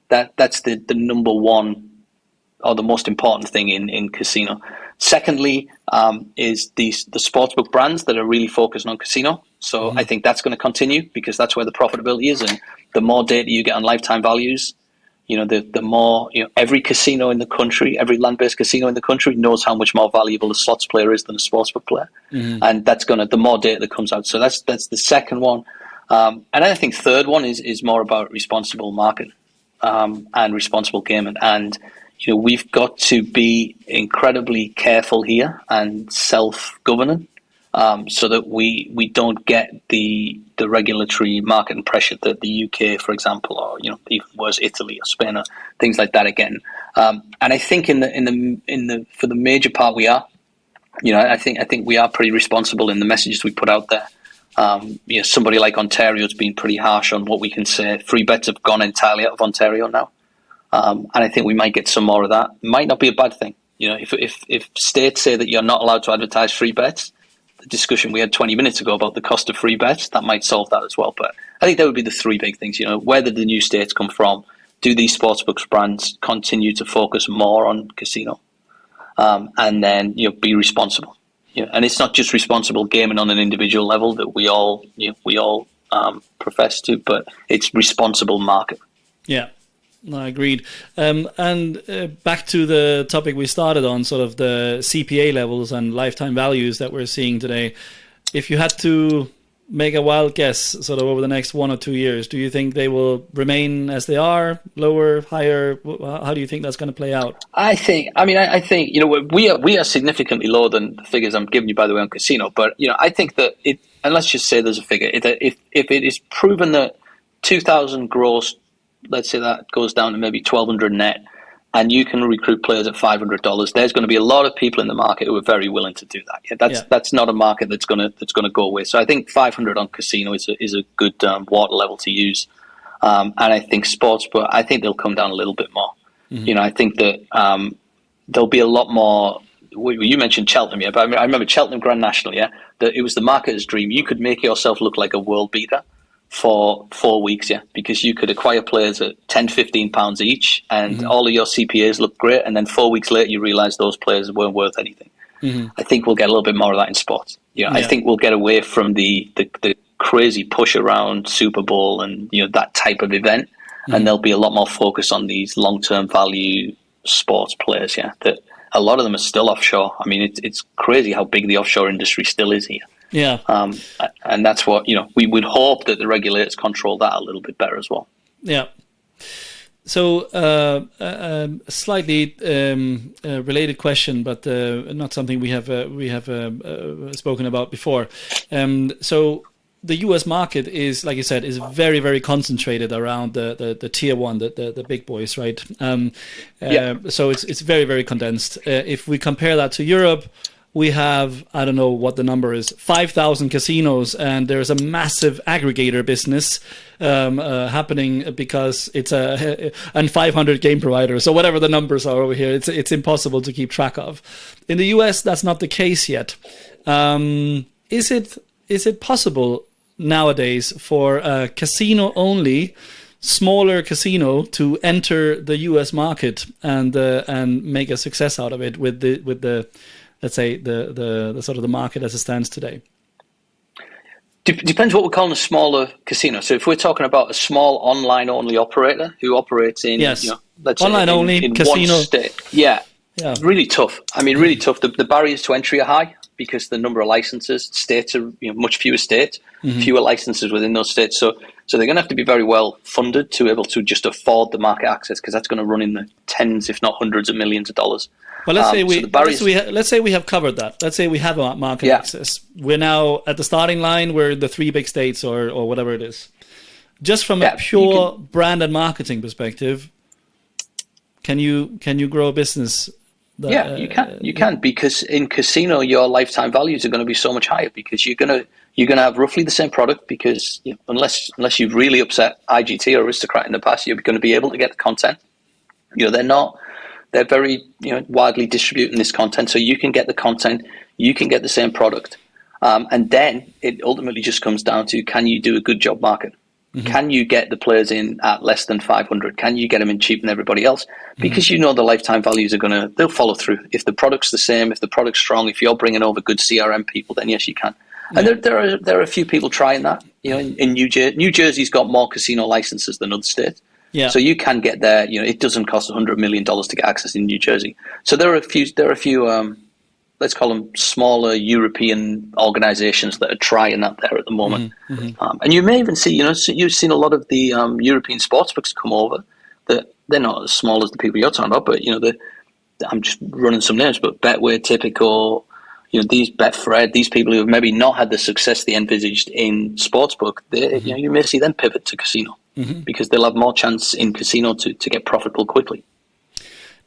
That's the number one or the most important thing in casino. Secondly, is the sportsbook brands that are really focused on casino. So I think that's going to continue because that's where the profitability is, and the more data you get on lifetime values, the more, every casino in the country, every land-based casino in the country knows how much more valuable a slots player is than a sportsbook player, and that's the more data that comes out. So that's the second one, and I think third one is more about responsible marketing and responsible gaming, and we've got to be incredibly careful here and self-governing. So that we don't get the regulatory market pressure that the UK, for example, or even worse, Italy or Spain or things like that again. And I think in the for the major part we are, I think we are pretty responsible in the messages we put out there. Somebody like Ontario's been pretty harsh on what we can say. Free bets have gone entirely out of Ontario now, and I think we might get some more of that. Might not be a bad thing. If states say that you're not allowed to advertise free bets, discussion we had 20 minutes ago about the cost of free bets, that might solve that as well. But I think that would be the 3 big things. Where did the new states come from? Do these sportsbooks brands continue to focus more on casino? And then be responsible. And it's not just responsible gaming on an individual level that we all profess to, but it's responsible market. Yeah. No, agreed. And back to the topic we started on, sort of the CPA levels and lifetime values that we're seeing today. If you had to make a wild guess, sort of over the next 1 or 2 years, do you think they will remain as they are, lower, higher? How do you think that's going to play out? I think we are significantly lower than the figures I'm giving you, by the way, on casino. But I think that and let's just say there's a figure. If it is proven that 2,000 gross, let's say that goes down to maybe 1,200 net, and you can recruit players at $500. There's going to be a lot of people in the market who are very willing to do that. That's not a market that's going to go away. So I think 500 on casino is a good water level to use, and I think sports, but I think they'll come down a little bit more. I think that there'll be a lot more. You mentioned Cheltenham, but I remember Cheltenham Grand National, that it was the marketer's dream. You could make yourself look like a world beater for 4 weeks, because you could acquire players at £10-15 each, and all of your CPAs look great, and then 4 weeks later you realise those players weren't worth anything. I think we'll get a little bit more of that in sports. I think we'll get away from the crazy push around Super Bowl and that type of event, and there'll be a lot more focus on these long-term value sports players. Yeah, that a lot of them are still offshore. I mean, it's crazy how big the offshore industry still is here. Yeah, and that's what we would hope that the regulators control that a little bit better as well. Yeah. So, slightly related question, but not something we have spoken about before. So, the U.S. market is, like you said, is very, very concentrated around the tier one, the big boys, right? So it's very, very condensed. If we compare that to Europe, we have, I don't know what the number is, 5,000 casinos, and there's a massive aggregator business happening because it's and 500 game providers. So whatever the numbers are over here, it's impossible to keep track of. In the US, that's not the case yet. Is it possible nowadays for a casino-only, smaller casino to enter the US market and make a success out of it with the let's say the sort of the market as it stands today? Depends what we're calling a smaller casino. So if we're talking about a small online only operator who operates in, let's online say only in casino, one state, really tough. I mean, really tough. The barriers to entry are high because the number of licenses, states are much fewer states, fewer licenses within those states. So they're going to have to be very well funded to be able to just afford the market access, because that's going to run in the tens, if not hundreds of millions of dollars. But let's say we have covered that. Let's say we have a market access. We're now at the starting line. We're in the 3 big states or whatever it is. Just from a pure brand and marketing perspective, can you grow a business? You can, because in casino your lifetime values are going to be so much higher, because you're going to have roughly the same product, because unless you've really upset IGT or Aristocrat in the past, you're going to be able to get the content. They're very widely distributing this content, so you can get the content, you can get the same product, and then it ultimately just comes down to, can you do a good job marketing? Can you get the players in at less than 500? Can you get them in cheaper than everybody else? Because the lifetime values are they'll follow through. If the product's the same, if the product's strong, if you're bringing over good CRM people, then yes, you can. And there are a few people trying that. In New Jersey's got more casino licenses than other states. Yeah. So you can get there. It doesn't cost $100 million to get access in New Jersey. So there are a few. Let's call them smaller European organizations that are trying that there at the moment. And you may even see, you've seen a lot of the European sportsbooks come over. That they're not as small as the people you're talking about, but I'm just running some names. But Betway, Tipico, these Betfred, these people who have maybe not had the success they envisaged in sportsbook, you may see them pivot to casino because they'll have more chance in casino to get profitable quickly.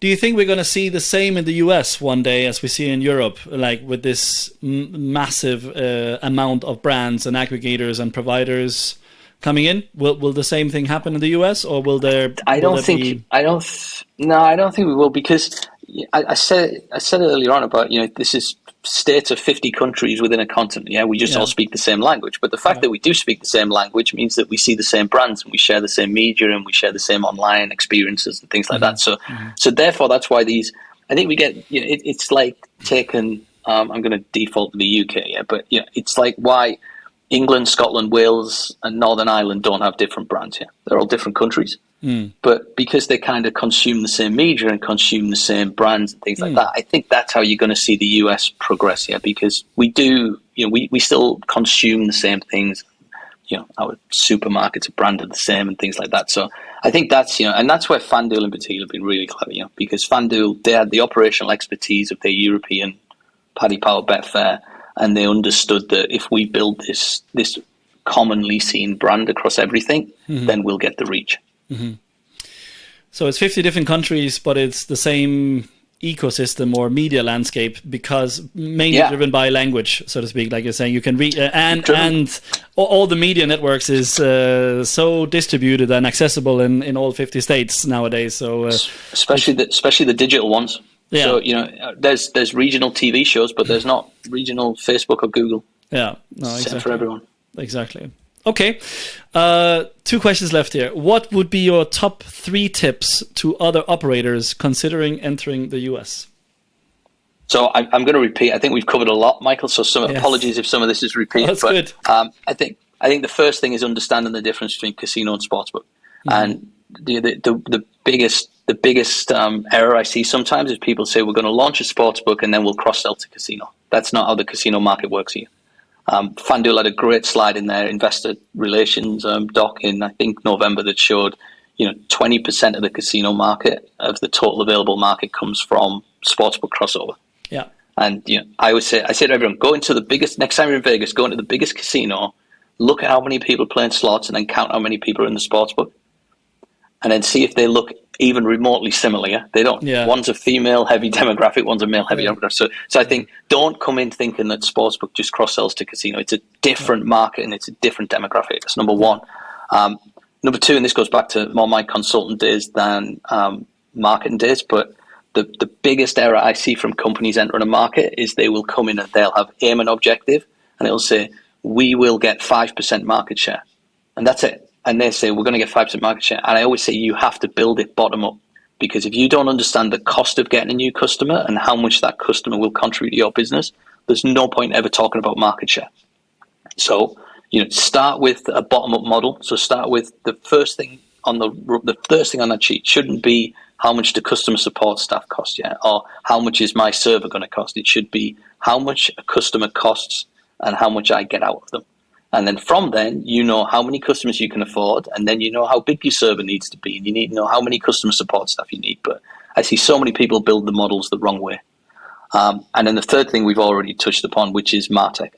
Do you think we're going to see the same in the US one day as we see in Europe, like with this massive amount of brands and aggregators and providers coming in? Will the same thing happen in the US, or will there? I don't think we will, because I said earlier on about this is states of 50 countries within a continent. Yeah, we just all speak the same language. But the fact that we do speak the same language means that we see the same brands and we share the same media and we share the same online experiences and things like that. So therefore, that's why I think we get, it's like taken, I'm going to default to the UK, but it's like why England, Scotland, Wales and Northern Ireland don't have different brands here. They're all different countries. But because they kind of consume the same media and consume the same brands and things like that, I think that's how you're going to see the US progress here, because we do, we still consume the same things. Our supermarkets are branded the same and things like that. So I think that's, and that's where FanDuel in particular have been really clever, because FanDuel, they had the operational expertise of their European Paddy Power Betfair, and they understood that if we build this commonly seen brand across everything, then we'll get the reach. So it's 50 different countries, but it's the same ecosystem or media landscape, because mainly driven by language, so to speak. Like you're saying, you can read and all the media networks is so distributed and accessible in all 50 states nowadays. So especially the digital ones. Yeah. So there's regional TV shows, but there's not regional Facebook or Google. Yeah, no, exactly. Same for everyone. Exactly. Okay, 2 questions left here. What would be your top 3 tips to other operators considering entering the US? So I'm going to repeat. I think we've covered a lot, Michael. So Yes. apologies if some of this is repeated. That's good. I think the first thing is understanding the difference between casino and sportsbook. And the biggest error I see sometimes is people say we're going to launch a sportsbook and then we'll cross sell to casino. That's not how the casino market works here. FanDuel had a great slide in their investor relations doc in I think November that showed 20% of the casino market of the total available market comes from sportsbook crossover. Yeah. And I say to everyone, go into the biggest, next time you're in Vegas, go into the biggest casino, look at how many people are playing slots, and then count how many people are in the sportsbook, and then see if they look even remotely similar. Yeah? They don't. Yeah. One's a female heavy demographic, one's a male heavy demographic. So I think don't come in thinking that sportsbook just cross sells to casino. It's a different market and it's a different demographic. That's number one. Number two, and this goes back to more my consultant days than marketing days, but the biggest error I see from companies entering a market is they will come in and they'll have aim and objective, and it'll say, we will get 5% market share. And that's it. And they say, we're going to get 5% market share. And I always say, you have to build it bottom up, because if you don't understand the cost of getting a new customer and how much that customer will contribute to your business, there's no point ever talking about market share. So, start with a bottom up model. So start with the first thing on that sheet shouldn't be how much the customer support staff cost, or how much is my server going to cost. It should be how much a customer costs and how much I get out of them. And then from then, how many customers you can afford, and then how big your server needs to be, and you need to know how many customer support staff you need. But I see so many people build the models the wrong way. And then the third thing we've already touched upon, which is MarTech.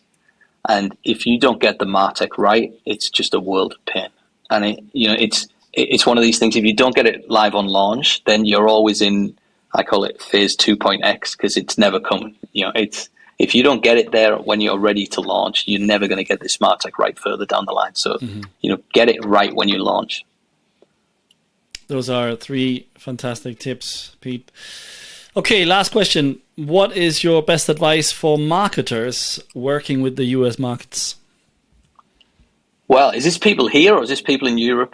And if you don't get the MarTech right, it's just a world of pain. And it's one of these things. If you don't get it live on launch, then you're always in, I call it phase 2.x, because it's never coming. If you don't get it there when you're ready to launch, you're never going to get this MarTech right further down the line. So, get it right when you launch. Those are 3 fantastic tips, Pete. Okay, last question. What is your best advice for marketers working with the US markets? Well, is this people here or is this people in Europe?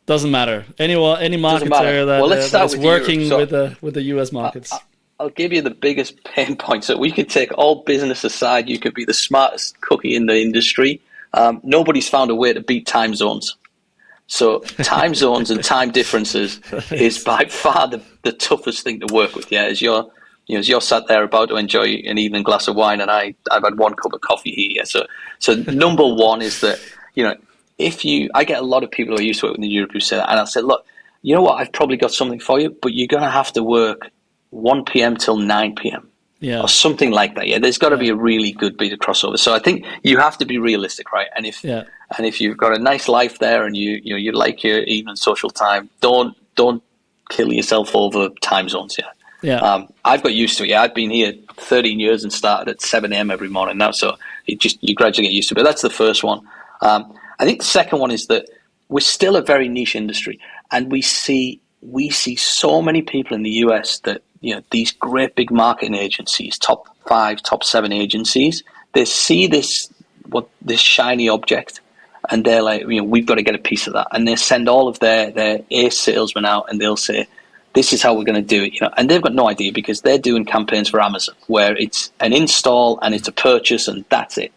Doesn't matter. Any marketer that is working with the US markets. I'll give you the biggest pain point. So we could take all business aside. You could be the smartest cookie in the industry. Nobody's found a way to beat time zones. So time zones and time differences is by far the toughest thing to work with. Yeah, as you're sat there about to enjoy an evening glass of wine, and I've had 1 cup of coffee here. So number one is that I get a lot of people who are used to it in Europe who say that, and I'll say, look, you know what? I've probably got something for you, but you're gonna have to work 1 p.m. till 9 p.m. Or something like that. Yeah, there's got to be a really good bit of crossover. So I think you have to be realistic, right? And if you've got a nice life there and you like your evening social time, don't kill yourself over time zones. I've got used to it. I've been here 13 years and started at 7 a.m. every morning now, so you gradually get used to it. But that's the first one. I think the second one is that we're still a very niche industry, and we see so many people in the US that these great big marketing agencies, top 5, top 7 agencies, they see this shiny object, and they're like, we've got to get a piece of that, and they send all of their ace salesmen out, and they'll say, this is how we're going to do it, and they've got no idea, because they're doing campaigns for Amazon where it's an install and it's a purchase and that's it.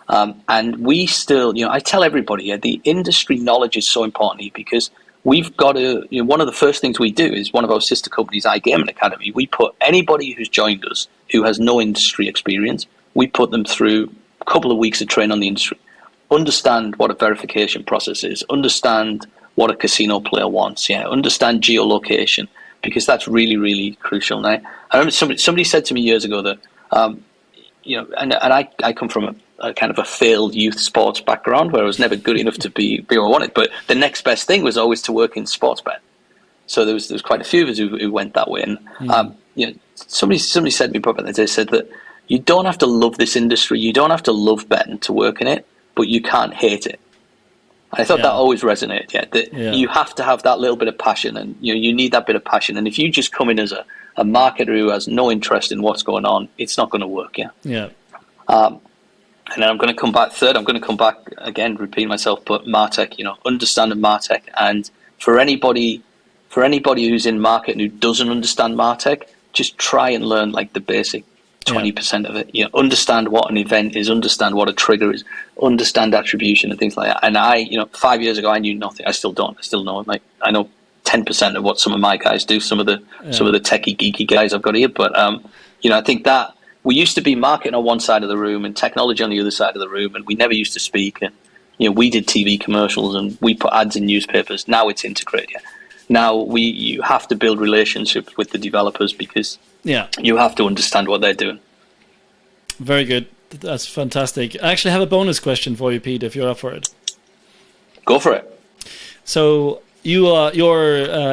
And we still, I tell everybody, the industry knowledge is so important here, because we've got to, one of the first things we do is one of our sister companies, iGaming Academy. We put anybody who's joined us who has no industry experience, we put them through a couple of weeks of training on the industry. Understand what a verification process is, understand what a casino player wants, understand geolocation, because that's really, really crucial. Now, I remember somebody said to me years ago that, and I come from a kind of a failed youth sports background where I was never good enough to be what I wanted, but the next best thing was always to work in sports bet. So there was quite a few of us who went that way. And somebody said to me probably, they said that you don't have to love this industry, you don't have to love betting to work in it, but you can't hate it. And I thought that always resonated. You have to have that little bit of passion, and you need that bit of passion. And if you just come in as a marketer who has no interest in what's going on, it's not going to work. And then I'm going to come back third. I'm going to come back again, repeating myself, but MarTech, understanding MarTech. And for anybody who's in marketing who doesn't understand MarTech, just try and learn like the basic 20% of it. Understand what an event is, understand what a trigger is, understand attribution and things like that. And I, 5 years ago, I knew nothing. I still don't. I still know. Like, I know 10% of what some of my guys do. Some of the techie geeky guys I've got here, but I think that we used to be marketing on one side of the room and technology on the other side of the room, and we never used to speak. And we did TV commercials and we put ads in newspapers. Now it's integrated. Yeah. Now you have to build relationships with the developers because you have to understand what they're doing. Very good. That's fantastic. I actually have a bonus question for you, Pete, if you're up for it. Go for it. So your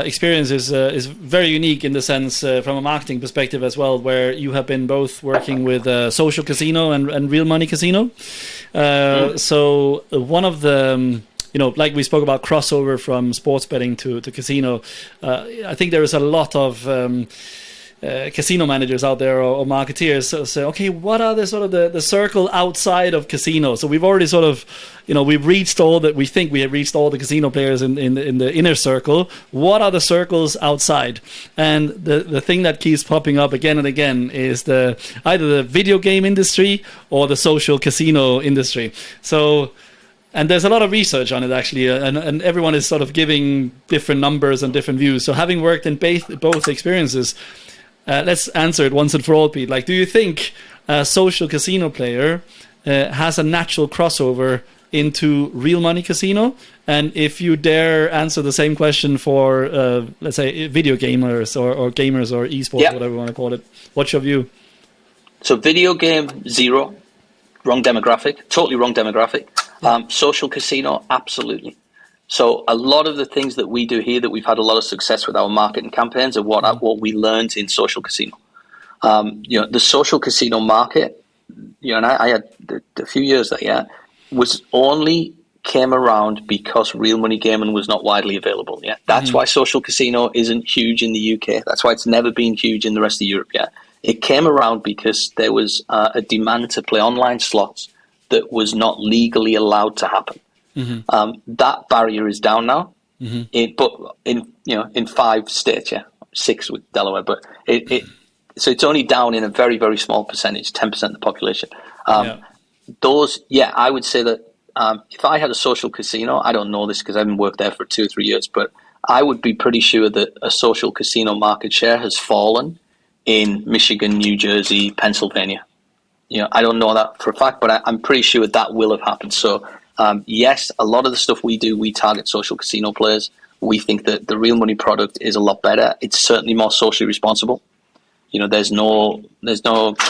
experience is very unique in the sense from a marketing perspective as well, where you have been both working with social casino and real money casino. So one of the like we spoke about crossover from sports betting to casino. I think there is a lot of casino managers out there or marketeers say, okay, what are the sort of the circle outside of casino? So we've already sort of, we've reached we think we have reached all the casino players in the inner circle. What are the circles outside? And the thing that keeps popping up again and again is either the video game industry or the social casino industry. So, and there's a lot of research on it actually, and everyone is sort of giving different numbers and different views. So having worked in both experiences, let's answer it once and for all, Pete. Like, do you think a social casino player has a natural crossover into real money casino? And if you dare answer the same question for, let's say, video gamers or gamers or esports, whatever you want to call it, what's your view? So video game, 0. Wrong demographic. Totally wrong demographic. Social casino, absolutely. So a lot of the things that we do here that we've had a lot of success with our marketing campaigns are what we learned in social casino. The social casino market, and I had a few years that was only came around because real money gaming was not widely available. Yeah, that's why social casino isn't huge in the UK. That's why it's never been huge in the rest of Europe. Yeah, it came around because there was a demand to play online slots that was not legally allowed to happen. That barrier is down now, but in 5 states, 6 with Delaware, but so it's only down in a very, very small percentage, 10% of the population. I would say that if I had a social casino, I don't know this because I haven't worked there for 2 or 3 years, but I would be pretty sure that a social casino market share has fallen in Michigan, New Jersey, Pennsylvania. I don't know that for a fact, but I'm pretty sure that will have happened. So. Yes, a lot of the stuff we do, we target social casino players. We think that the real money product is a lot better. It's certainly more socially responsible. There's no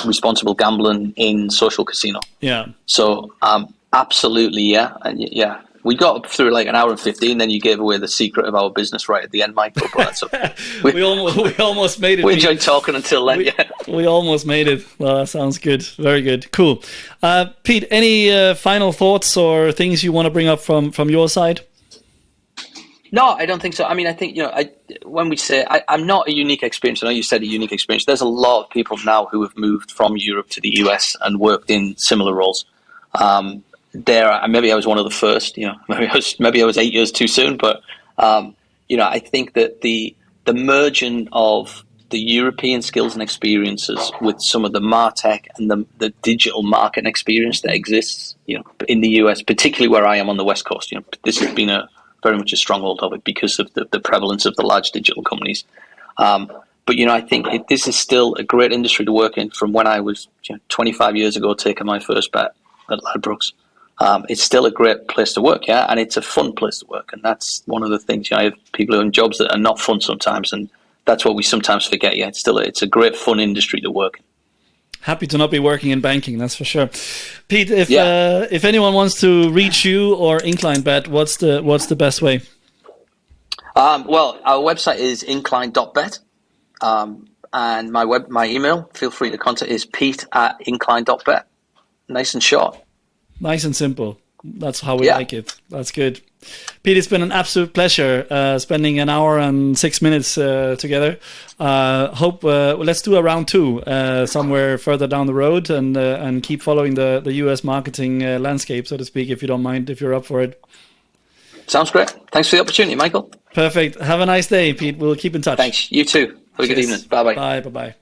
responsible gambling in social casino. Yeah. So absolutely, and we got through like an hour and 15. Then you gave away the secret of our business right at the end, Michael. But that's okay. we almost made it. We enjoyed talking until then. We almost made it. Well, that sounds good. Very good. Cool. Pete, any final thoughts or things you want to bring up from your side? No, I don't think so. I mean, I think, when we say I'm not a unique experience, I know you said a unique experience. There's a lot of people now who have moved from Europe to the US and worked in similar roles. Maybe I was one of the first, maybe I was 8 years too soon, but, I think that the merging of the European skills and experiences with some of the MarTech and the digital marketing experience that exists, in the US, particularly where I am on the West Coast, this has been very much a stronghold of it because of the prevalence of the large digital companies. But, I think this is still a great industry to work in from when I was 25 years ago taking my first bet at Ladbrokes. It's still a great place to work, and it's a fun place to work, and that's one of the things. I have people who are in jobs that are not fun sometimes, and that's what we sometimes forget. It's a great fun industry to work in. Happy to not be working in banking, that's for sure. Pete, if anyone wants to reach you or Incline Bet, what's the best way? Well, our website is incline.bet, and my email, feel free to contact, is pete@incline.bet. Nice and short. Nice and simple. That's how we like it. That's good. Pete, it's been an absolute pleasure spending an hour and 6 minutes together. Let's do a round 2 somewhere further down the road and keep following the US marketing landscape, so to speak, if you don't mind, if you're up for it. Sounds great. Thanks for the opportunity, Michael. Perfect. Have a nice day, Pete. We'll keep in touch. Thanks. You too. Have a good evening. Bye-bye. Bye.